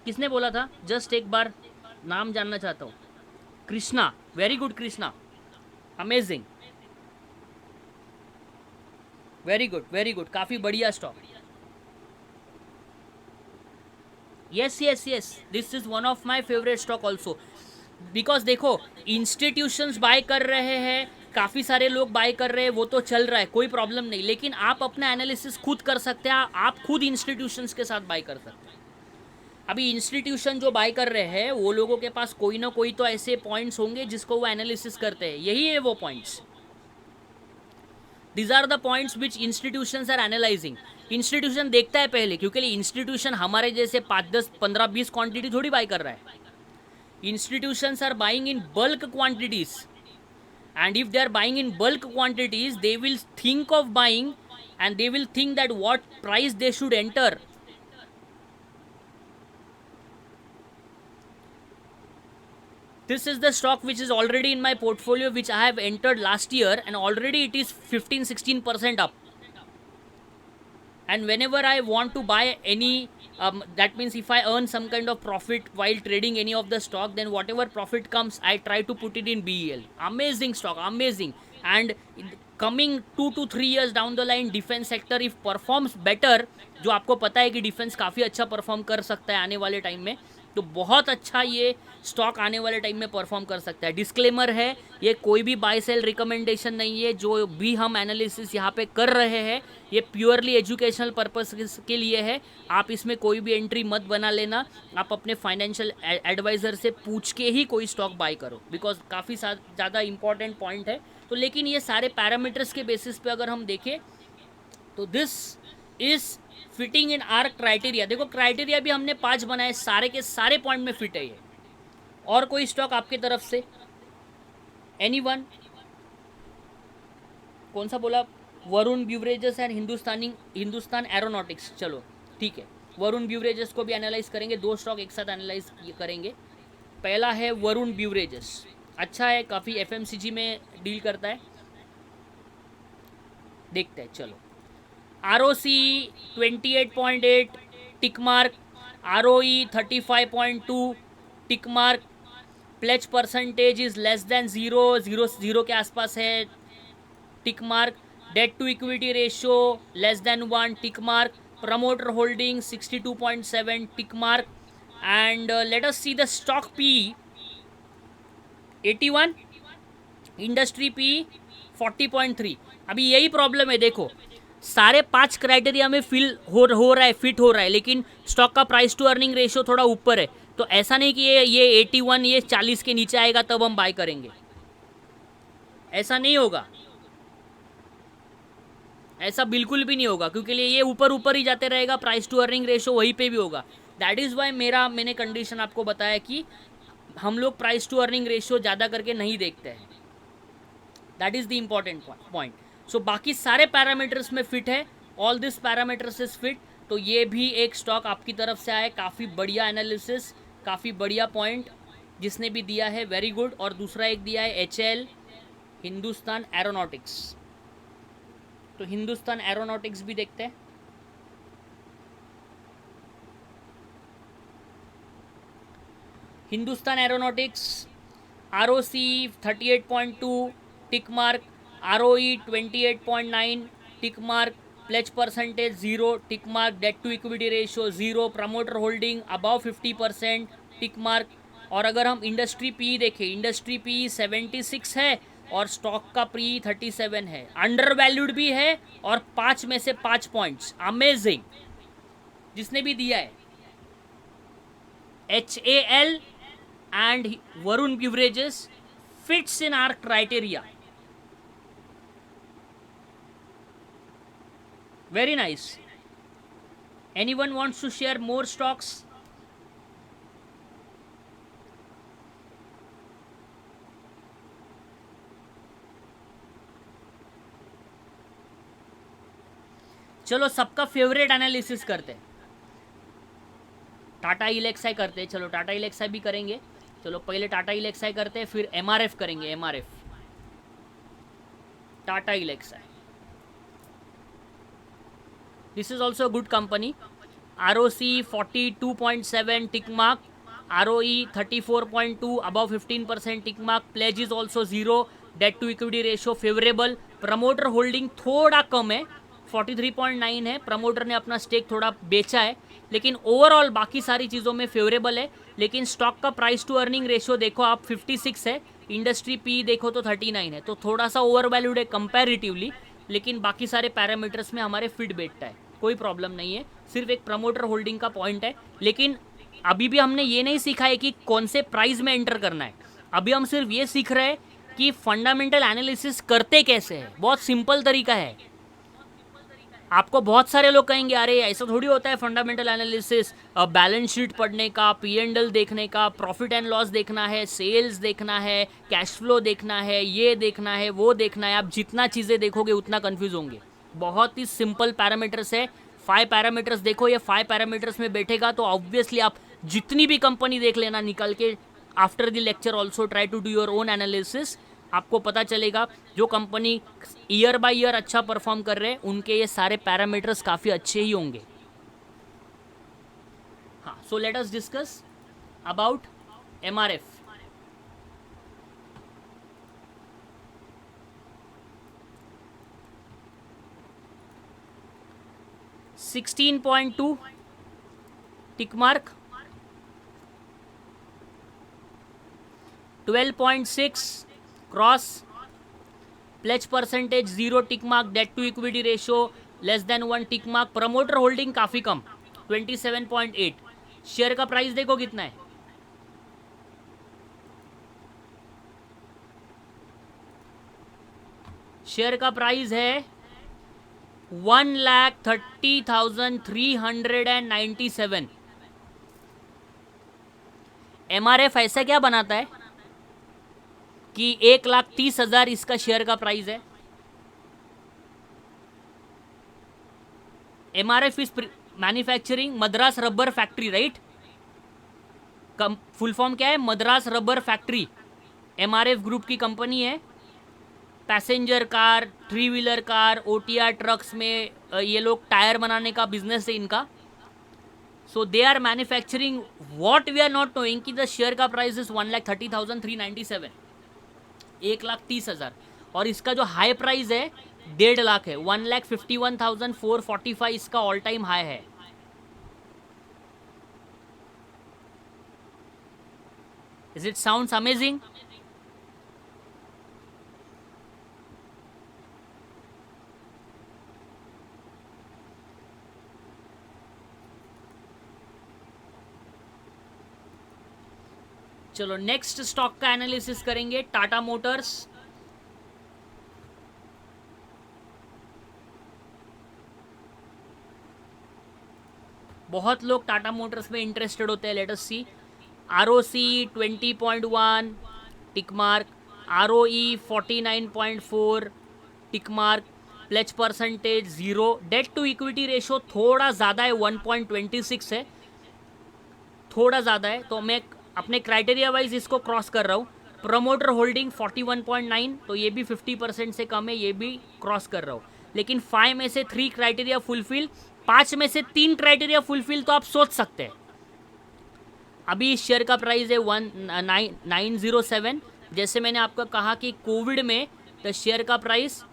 A: किसने बोला था? जस्ट एक बार नाम जानना चाहता हूँ। Krishna, very good Krishna, amazing, very good very good, काफ़ी बढ़िया stock. Yes yes yes, this is one of my favourite stock also, because देखो इंस्टीट्यूशंस बाय कर रहे हैं, काफ़ी सारे लोग बाय कर रहे हैं, वो तो चल रहा है, कोई प्रॉब्लम नहीं, लेकिन आप अपना एनालिसिस खुद कर सकते हैं, आप खुद इंस्टीट्यूशंस के साथ बाय कर सकते हैं। अभी इंस्टीट्यूशन जो बाय कर रहे हैं, वो लोगों के पास कोई ना कोई तो ऐसे पॉइंट्स होंगे जिसको वो एनालिसिस करते हैं, यही है वो points. These are the points which institutions are analyzing. Institution देखता है पहले, क्योंकि इंस्टीट्यूशन हमारे जैसे 5, 10, 15, 20 क्वांटिटी थोड़ी बाय कर रहा है। Institutions are buying in bulk quantities, and if they are buying in bulk quantities, they will think of buying, and they will think that what price they should enter. This is the stock which is already in my portfolio, which I have entered last year, and already it is 15-16% up. And whenever I want to buy any, that means if I earn some kind of profit while trading any of the stock, then whatever profit comes, I try to put it in BEL. Amazing stock, amazing. And coming 2 to 3 years down the line, defense sector if performs better, जो आपको पता है कि defence काफ़ी अच्छा perform कर सकता है आने वाले टाइम में, तो बहुत अच्छा ये स्टॉक आने वाले टाइम में परफॉर्म कर सकता है। डिस्क्लेमर है, ये कोई भी बाय सेल रिकमेंडेशन नहीं है। जो भी हम एनालिसिस यहाँ पे कर रहे हैं ये प्योरली एजुकेशनल पर्पस के लिए है। आप इसमें कोई भी एंट्री मत बना लेना, आप अपने फाइनेंशियल एडवाइज़र से पूछ के ही कोई स्टॉक बाय करो, बिकॉज काफ़ी ज़्यादा इंपॉर्टेंट पॉइंट है। तो लेकिन ये सारे पैरामीटर्स के बेसिस पे अगर हम देखें तो this is fitting in are criteria. देखो क्राइटेरिया भी हमने 5 बनाए, सारे के सारे पॉइंट में फिट है ये। और कोई स्टॉक आपके तरफ से? एनीवन? कौन सा बोला? Varun Beverages and Hindustan Aeronautics. चलो ठीक है, वरुण ब्यूवरेजेस को भी एनालाइज करेंगे, 2 स्टॉक एक साथ एनालाइज करेंगे। पहला है वरुण ब्यूवरेजेस, अच्छा है, काफ़ी एफएमसीजी में डील करता है, देखते हैं। चलो ROC 28.8 tick mark, ROE 35.2 tick mark, pledge percentage is less than 0 के आसपास है, tick mark, debt to equity ratio less than 1 tick mark, promoter holding 62.7 tick mark, and let us see the stock P 81, industry P 40.3। अभी यही problem है, देखो सारे 5 criteria में हो रहा है, फिट हो रहा है, लेकिन स्टॉक का प्राइस टू अर्निंग रेशियो थोड़ा ऊपर है। तो ऐसा नहीं कि ये 81 ये 40 के नीचे आएगा तब हम बाय करेंगे, ऐसा नहीं होगा, ऐसा बिल्कुल भी नहीं होगा, क्योंकि ये ऊपर ऊपर ही जाते रहेगा, प्राइस टू अर्निंग रेशियो वहीं पे भी होगा। दैट इज़ वाई मैंने कंडीशन आपको बताया कि हम लोग प्राइस टू अर्निंग रेशियो ज़्यादा करके नहीं देखते हैं। That is the important point. So बाकी सारे पैरामीटर्स में फिट है, all this parameters is fit. तो ये भी एक स्टॉक आपकी तरफ से आया, काफ़ी बढ़िया एनालिसिस, काफ़ी बढ़िया पॉइंट जिसने भी दिया है, वेरी गुड। और दूसरा एक दिया है HAL, हिंदुस्तान एरोनॉटिक्स। तो हिंदुस्तान एरोनॉटिक्स भी देखते हैं। Hindustan Aeronautics ROC 38.2 tick mark, ROE 28.9 tick mark, pledge percentage 0 tick mark, debt to equity ratio 0, promoter holding above 50% tick mark. और अगर हम इंडस्ट्री पी देखें, इंडस्ट्री पी 76 है और स्टॉक का पी 37 है, अंडर वैल्यूड भी है, और 5 में से 5 पॉइंट्स, अमेजिंग जिसने भी दिया है। HAL and Varun Beverages fits in our criteria. Very nice. Anyone wants to share more stocks? चलो सबका फेवरेट एनालिसिस करते हैं, टाटा इलेक्साई करते हैं। चलो टाटा इलेक्साई भी करेंगे। चलो पहले टाटा इलेक्साई करते हैं, फिर MRF करेंगे। MRF, Tata Elxsi, this is also good company. ROC 42.7 tick mark, ROE 34.2 above 15% tick mark, pledge is also 0, debt to equity ratio favourable, promoter holding थोड़ा कम है, 43.9 है, प्रमोटर ने अपना स्टेक थोड़ा बेचा है, लेकिन ओवरऑल बाकी सारी चीज़ों में फेवरेबल है। लेकिन स्टॉक का प्राइस टू अर्निंग रेशियो देखो आप 56 है, इंडस्ट्री पी देखो तो 39 है, तो थोड़ा सा ओवर वैल्यूड है कंपैरेटिवली, लेकिन बाकी सारे पैरामीटर्स में हमारे फिट बैठता है, कोई प्रॉब्लम नहीं है। सिर्फ एक प्रमोटर होल्डिंग का पॉइंट है, लेकिन अभी भी हमने ये नहीं सीखा है कि कौन से प्राइस में एंटर करना है। अभी हम सिर्फ ये सीख रहे हैं कि फंडामेंटल एनालिसिस करते कैसे है, बहुत सिंपल तरीका है। आपको बहुत सारे लोग कहेंगे अरे ऐसा थोड़ी होता है फंडामेंटल एनालिसिस, बैलेंस शीट पढ़ने का, P&L देखने का, प्रॉफिट एंड लॉस देखना है, सेल्स देखना है, कैश फ्लो देखना है, ये देखना है, वो देखना है। आप जितना चीज़ें देखोगे उतना कंफ्यूज होंगे। बहुत ही सिंपल पैरामीटर्स है, 5 पैरामीटर्स देखो, ये 5 पैरामीटर्स में बैठेगा तो ऑब्वियसली आप जितनी भी कंपनी देख लेना निकल के, after the lecture also try to do your own analysis, आपको पता चलेगा जो कंपनी ईयर बाय ईयर अच्छा परफॉर्म कर रहे हैं उनके ये सारे पैरामीटर्स काफ़ी अच्छे ही होंगे। हाँ, so let us discuss about MRF। $16.2 tick mark, 12.6 cross, pledge percentage 0 tick mark, debt to equity ratio less than 1 tick mark, promoter holding काफ़ी कम 27.8। शेयर का प्राइस देखो कितना है, शेयर का प्राइस है 1,30,397। MRF ऐसा क्या बनाता है कि 1,30,000 इसका शेयर का प्राइस है। MRF is manufacturing Madras Rubber Factory, right. Full form क्या है, Madras Rubber Factory. MRF group की कंपनी है। Passenger car, 3 wheeler car, OTR trucks में ये लोग टायर बनाने का बिजनेस है इनका। So they are manufacturing, what we are not knowing कि द शेयर का प्राइस इज 1,30,397, 1,30,000। और इसका जो हाई प्राइस है 1.5 लाख है, 1,51,445 इसका ऑल टाइम हाई है। Is it sounds amazing? चलो नेक्स्ट स्टॉक का एनालिसिस करेंगे, टाटा मोटर्स। बहुत लोग टाटा मोटर्स में इंटरेस्टेड होते हैं। Let us see, ROC 20.1 tick mark, ROE 49.4 tick mark, pledge percentage 0, debt to equity ratio थोड़ा ज़्यादा है, 1.26 है, थोड़ा ज़्यादा है, तो मैं अपने क्राइटेरिया वाइज इसको क्रॉस कर रहा हूँ। प्रमोटर होल्डिंग 41.9, तो ये भी 50% से कम है, ये भी क्रॉस कर रहा हूँ। लेकिन 5 में से 3 क्राइटेरिया फुलफिल, 5 में से 3 क्राइटेरिया फुलफिल, तो आप सोच सकते हैं। अभी इस शेयर का प्राइस है 1907। जैसे मैंने आपको कहा कि कोविड में द शेयर का price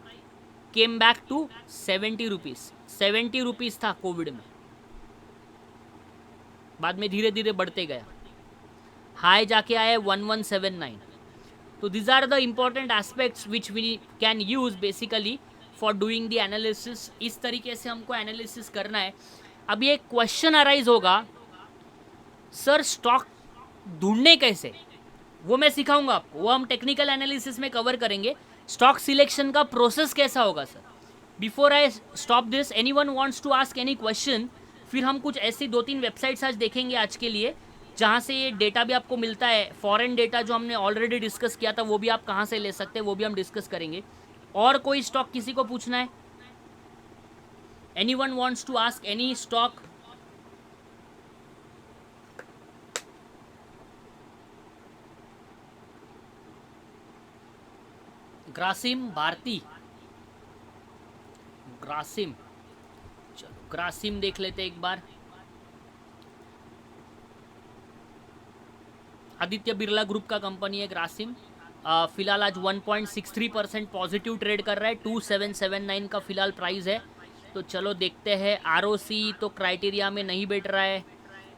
A: came back to 70 rupees, 70 rupees था कोविड में, बाद में धीरे धीरे बढ़ते गया, हाई जाके आया 1179। तो these are the important aspects which we can use basically for doing the analysis. इस तरीके से हमको एनालिसिस करना है। अभी एक क्वेश्चन अराइज होगा, सर स्टॉक ढूंढने कैसे, वो मैं सिखाऊंगा आपको, वो हम टेक्निकल एनालिसिस में कवर करेंगे। स्टॉक सिलेक्शन का प्रोसेस कैसा होगा sir. Before I stop this, anyone wants to ask any question. फिर हम कुछ ऐसी 2-3 वेबसाइट्स आज देखेंगे आज के लिए, जहाँ से ये डेटा भी आपको मिलता है। फॉरेन डेटा जो हमने ऑलरेडी डिस्कस किया था वो भी आप कहाँ से ले सकते हैं, वो भी हम डिस्कस करेंगे। और कोई स्टॉक किसी को पूछना है? Anyone wants to ask any stock? Grasim Bharti, Grasim, चलो ग्रासिम देख लेते एक बार। आदित्य बिरला ग्रुप का कंपनी है ग्रासिम। फिलहाल आज 1.63% पॉजिटिव ट्रेड कर रहा है, 2779 का फिलहाल प्राइस है। तो चलो देखते हैं। ROC तो क्राइटेरिया में नहीं बैठ रहा है,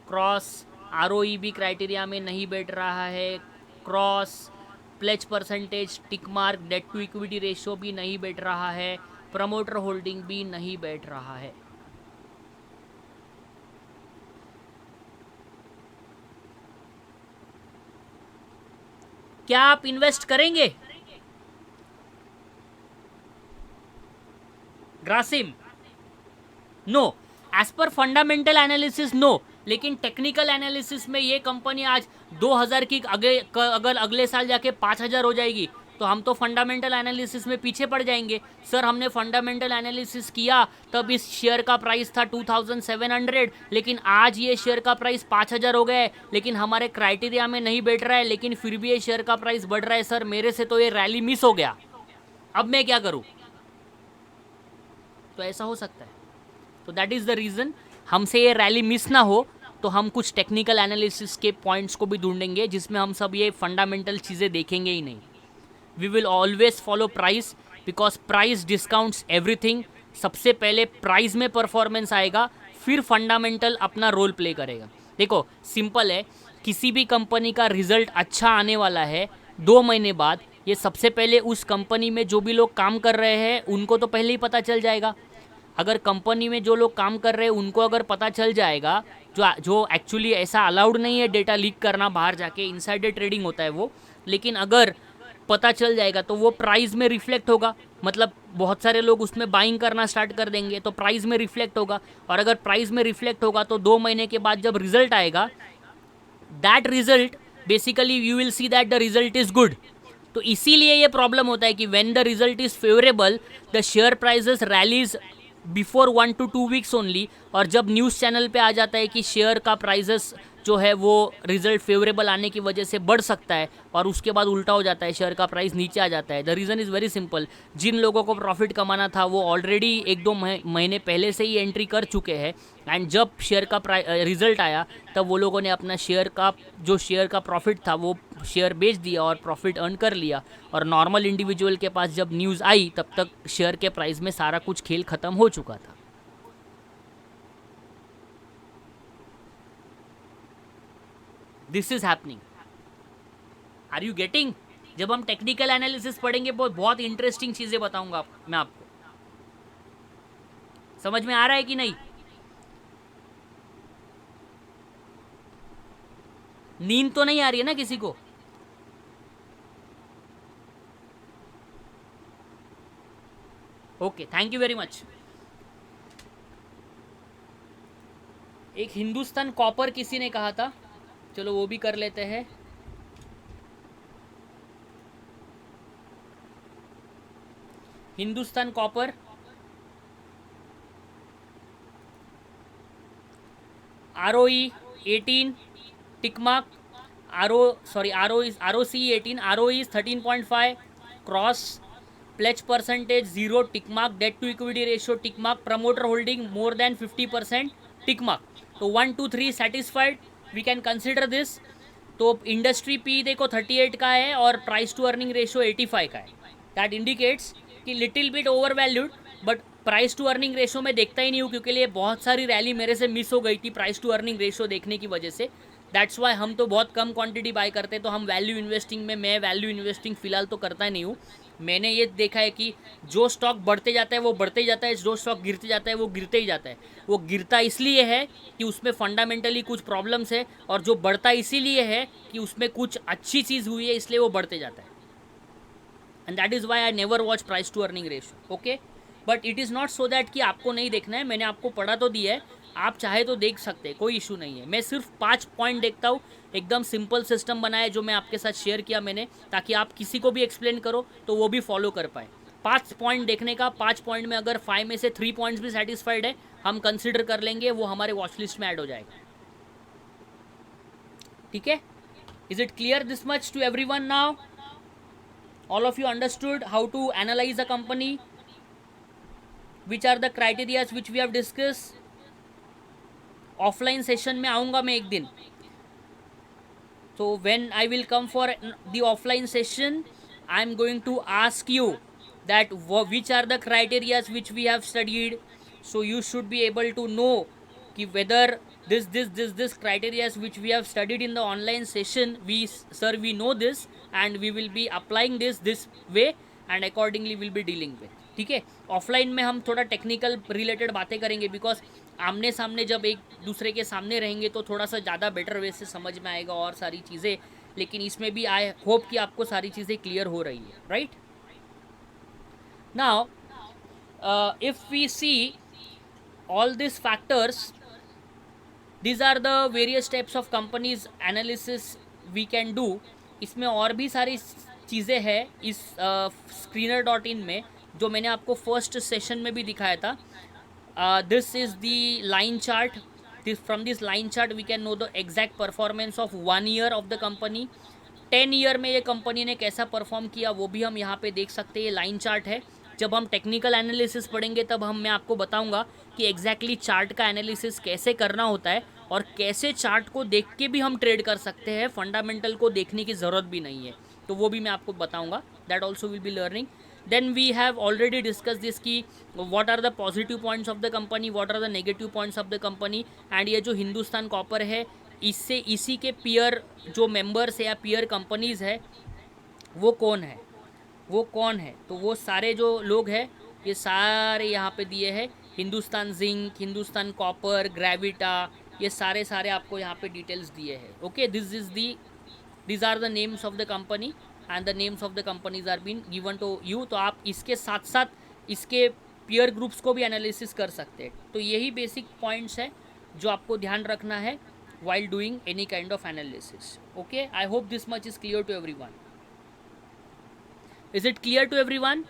A: क्रॉस, ROE भी क्राइटेरिया में नहीं बैठ रहा है, cross, pledge percentage tick mark, debt to equity ratio भी नहीं बैठ रहा है, प्रमोटर होल्डिंग भी नहीं बैठ रहा है। क्या आप इन्वेस्ट करेंगे Grasim? No, as per fundamental analysis no, लेकिन टेक्निकल एनालिसिस में ये कंपनी आज 2000 की अगर अगले साल जाके 5000 हो जाएगी तो हम तो फंडामेंटल एनालिसिस में पीछे पड़ जाएंगे। सर हमने फंडामेंटल एनालिसिस किया तब इस शेयर का प्राइस था 2700, लेकिन आज ये शेयर का प्राइस 5000 हो गया है, लेकिन हमारे क्राइटेरिया में नहीं बैठ रहा है, लेकिन फिर भी ये शेयर का प्राइस बढ़ रहा है। सर मेरे से तो ये रैली मिस हो गया, अब मैं क्या करूं? तो ऐसा हो सकता है। तो दैट इज़ द रीज़न, हमसे ये रैली मिस ना हो तो हम कुछ टेक्निकल एनालिसिस के पॉइंट्स को भी ढूंढेंगे जिसमें हम सब ये फंडामेंटल चीज़ें देखेंगे ही नहीं। We will always follow price, because price discounts everything. सबसे पहले प्राइस में परफॉर्मेंस आएगा, फिर फंडामेंटल अपना रोल प्ले करेगा। देखो सिंपल है, किसी भी कंपनी का रिजल्ट अच्छा आने वाला है 2 महीने बाद ये सबसे पहले उस कंपनी में जो भी लोग काम कर रहे हैं उनको तो पहले ही पता चल जाएगा। अगर कंपनी में जो लोग काम कर रहे हैं उनको अगर पता चल जाएगा, जो एक्चुअली ऐसा अलाउड नहीं है डेटा लीक करना बाहर जाके, इनसाइडर ट्रेडिंग होता है वो, लेकिन अगर पता चल जाएगा तो वो प्राइस में रिफ्लेक्ट होगा। मतलब बहुत सारे लोग उसमें बाइंग करना स्टार्ट कर देंगे तो प्राइस में रिफ्लेक्ट होगा, और अगर प्राइस में रिफ्लेक्ट होगा तो 2 महीने के बाद जब रिजल्ट आएगा, that result basically you will see that the result is good. तो इसीलिए ये प्रॉब्लम होता है कि when the result is favourable the share prices rallies before 1 to 2 weeks only, और जब न्यूज़ चैनल पे आ जाता है कि शेयर का प्राइजेस जो है वो रिजल्ट फेवरेबल आने की वजह से बढ़ सकता है, और उसके बाद उल्टा हो जाता है, शेयर का प्राइस नीचे आ जाता है। The reason is very simple, जिन लोगों को प्रॉफिट कमाना था वो ऑलरेडी 1-2 महीने पहले से ही एंट्री कर चुके हैं, एंड जब शेयर का रिजल्ट आया तब वो लोगों ने अपना शेयर का प्रॉफिट था वो शेयर बेच दिया और प्रॉफिट अर्न कर लिया। और नॉर्मल इंडिविजुअल के पास जब न्यूज़ आई तब तक शेयर के प्राइस में सारा कुछ खेल ख़त्म हो चुका था। This is happening, are you getting? जब हम टेक्निकल एनालिसिस पढ़ेंगे बहुत इंटरेस्टिंग चीज़ें बताऊंगा मैं आपको। समझ में आ रहा है कि नहीं? नींद तो नहीं आ रही है ना किसी को? Okay, thank you very much. एक हिंदुस्तान कॉपर किसी ने कहा था, चलो वो भी कर लेते हैं। Hindustan copper ROE 18 tick mark, ROC 18, ROE is 13.5, cross pledge percentage 0 tick mark, debt to equity ratio tick mark, promoter holding more than 50% tick mark। तो 1 2 3 satisfied, we can consider this। तो इंडस्ट्री पी देखो 38 का है और price to earning ratio 85 का है, that indicates कि little bit over valued, but price to earning ratio में देखता ही नहीं हूँ क्योंकि लिए बहुत सारी रैली मेरे से मिस हो गई थी प्राइस टू अर्निंग रेशियो देखने की वजह से। दैट्स वाई हम तो बहुत कम क्वांटिटी बाय करते हैं, तो हम वैल्यू इन्वेस्टिंग में, मैं वैल्यू इन्वेस्टिंग फिलहाल तो करता नहीं हूँ। मैंने ये देखा है कि जो स्टॉक बढ़ते जाता है वो बढ़ते ही जाता है, जो स्टॉक गिरते जाता है वो गिरते ही जाता है। वो गिरता इसलिए है कि उसमें फंडामेंटली कुछ प्रॉब्लम्स है, और जो बढ़ता इसीलिए है कि उसमें कुछ अच्छी चीज़ हुई है, इसलिए वो बढ़ते जाता है। And that is why I never watch price to earning ratio. Okay, but it is not so that कि आपको नहीं देखना है, मैंने आपको पढ़ा तो दिया है, आप चाहे तो देख सकते हैं, कोई इशू नहीं है। मैं सिर्फ 5 पॉइंट देखता हूँ, एकदम सिंपल सिस्टम बनाया जो मैं आपके साथ शेयर किया मैंने, ताकि आप किसी को भी एक्सप्लेन करो तो वो भी फॉलो कर पाए। 5 पॉइंट देखने का, 5 पॉइंट में अगर 5 में से 3 पॉइंट्स भी सेटिस्फाइड है हम कंसिडर कर लेंगे, वो हमारे वॉच लिस्ट में ऐड हो जाएगा। ठीक है, is it clear this much to everyone now? All of you understood how to analyse a company, which are the criterias which we have discuss. Offline session में आऊँगा मैं एक दिन, so when I will come for the offline session I am going to ask you that which are the criterias which we have studied, so you should be able to know कि whether this criterias which we have studied in the online session, we know this and we will be applying this way and accordingly will be dealing with। ठीक है, offline में हम थोड़ा technical related बातें करेंगे, because आमने सामने जब एक दूसरे के सामने रहेंगे तो थोड़ा सा ज़्यादा बेटर वे से समझ में आएगा और सारी चीज़ें, लेकिन इसमें भी आई होप कि आपको सारी चीज़ें क्लियर हो रही है। Right now if we see all this factors, these are the various types of companies analysis we can do। इसमें और भी सारी चीज़ें हैं इस screener.in में जो मैंने आपको फर्स्ट सेशन में भी दिखाया था। This is the line chart, from this line chart we can know the exact performance of 1 year of the company. 10 year में ये कंपनी ने कैसा परफॉर्म किया वो भी हम यहाँ पे देख सकते हैं, ये लाइन चार्ट है। जब हम टेक्निकल एनालिसिस पढ़ेंगे तब मैं आपको बताऊंगा कि एग्जैक्टली चार्ट का एनालिसिस कैसे करना होता है और कैसे चार्ट को देख के भी हम ट्रेड कर सकते हैं, फंडामेंटल को देखने की ज़रूरत भी नहीं है, तो वो भी मैं आपको बताऊंगा। That also will be learning. Then we have already discuss this की what are the positive points of the company, what are the negative points of the company. And ये जो हिंदुस्तान कॉपर है, इसी के पीयर जो मेंबर्स है या peer companies है वो कौन है, वो कौन है, तो वो सारे जो लोग हैं ये सारे यहाँ पे दिए हैं। हिंदुस्तान जिंक, हिंदुस्तान कॉपर, ग्रेविटा, ये सारे सारे आपको यहाँ पे डिटेल्स दिए हैं। Okay, these are the names of the company and the names of the companies are being given to you। तो आप इसके साथ साथ इसके पीयर ग्रुप्स को भी एनालिसिस कर सकते हैं। तो यही बेसिक पॉइंट्स है जो आपको ध्यान रखना है while doing any kind of analysis। okay, I hope this much is clear to everyone। is it clear to everyone?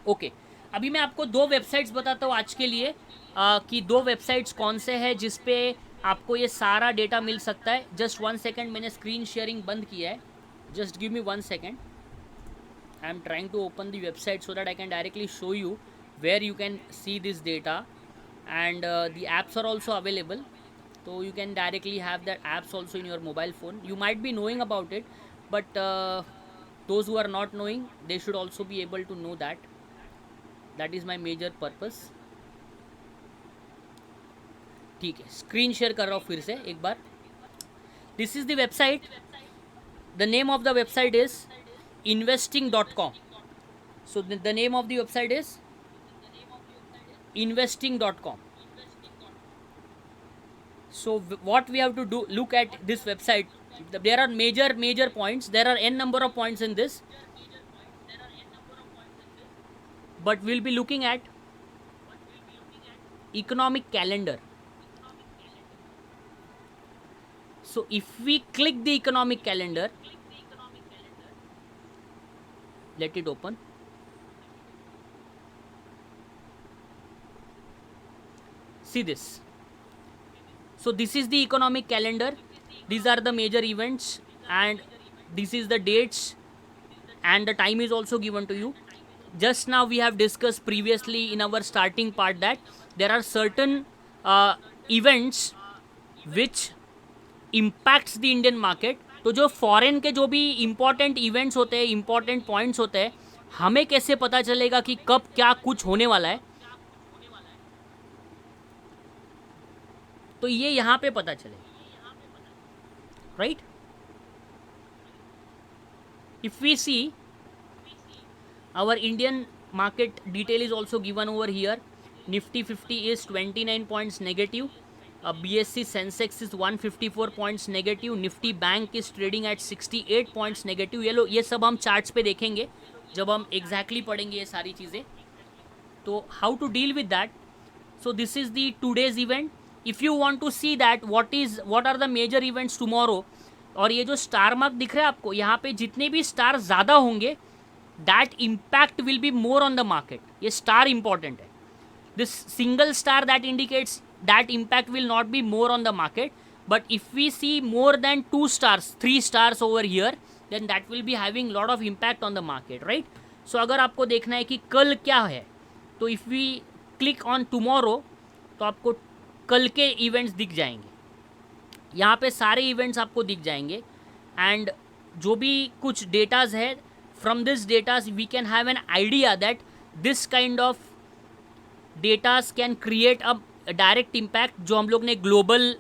A: Okay, अभी मैं आपको दो वेबसाइट्स बताता हूँ आज के लिए कि दो वेबसाइट्स कौन से हैं जिस पे आपको ये सारा डेटा मिल सकता है। जस्ट 1 सेकेंड, मैंने स्क्रीन शेयरिंग बंद किया है, just give me 1 second. I am trying to open the website so that I can directly show you where you can see this data and the apps are also available. तो you can directly have that apps also in your mobile phone। you might be knowing about it, but those who are not knowing, they should also be able to know that। that is my major purpose। ठीक है, screen share कर रहा हूँ फिर से एक बार। This is the website, the name of the website is investing.com। so the name of the website is investing.com। so what we have to do, look at this website, there are major points, there are n number of points in this, but we'll be looking at economic calendar। so if we click the economic calendar, let it open। see this, so this is the economic calendar, these are the major events and this is the dates and the time is also given to you। just now we have discussed previously in our starting part that there are certain events which impacts the Indian market। तो जो foreign के जो भी important events होते हैं, important points होते हैं, हमें कैसे पता चलेगा कि कब क्या कुछ होने वाला है, तो ये यहाँ पे पता चलेगा, right. If we see our Indian market detail is also given over here। Nifty 50 is 29 points negative, BSE Sensex is 154 points negative, Nifty Bank is trading at 68 points negative। ये सब हम चार्ट्स पे देखेंगे जब हम एग्जैक्टली पढ़ेंगे ये सारी चीज़ें। तो how to deal with that, so this is the today's event. If you want to see that what are the major events tomorrow, और ये जो स्टार मार्क दिख रहा है आपको यहाँ पे, जितने भी स्टार ज़्यादा होंगे that impact will be more on the market। ये स्टार इंपॉर्टेंट है। this single star that indicates that impact will not be more on the market, but if we see more than 2 stars, 3 stars over here, then that will be having lot of impact on the market, right। so अगर आपको देखना है कि कल क्या है, तो if we click on tomorrow, तो आपको कल के इवेंट्स दिख जाएंगे। यहाँ पे सारे इवेंट्स आपको दिख जाएंगे एंड जो भी कुछ डेटाज है, from this data we can have an idea that this kind of data can create a direct impact। जो हम लोग ने ग्लोबल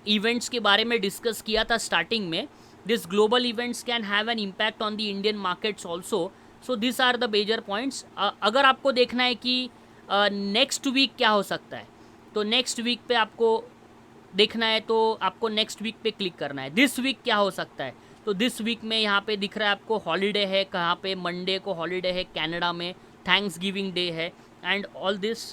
A: इवेंट्स के बारे में डिस्कस किया था स्टार्टिंग में, this global events can have an impact on the Indian markets also. So this are the major points. अगर आपको देखना है कि नेक्स्ट वीक क्या हो सकता है, तो नेक्स्ट वीक पे आपको देखना है तो आपको नेक्स्ट वीक पे क्लिक करना है। दिस वीक क्या हो सकता है, तो दिस वीक में यहाँ पे दिख रहा है आपको हॉलीडे है, कहाँ पे मंडे को हॉलीडे है कनाडा में, थैंक्स गिविंग डे है एंड ऑल दिस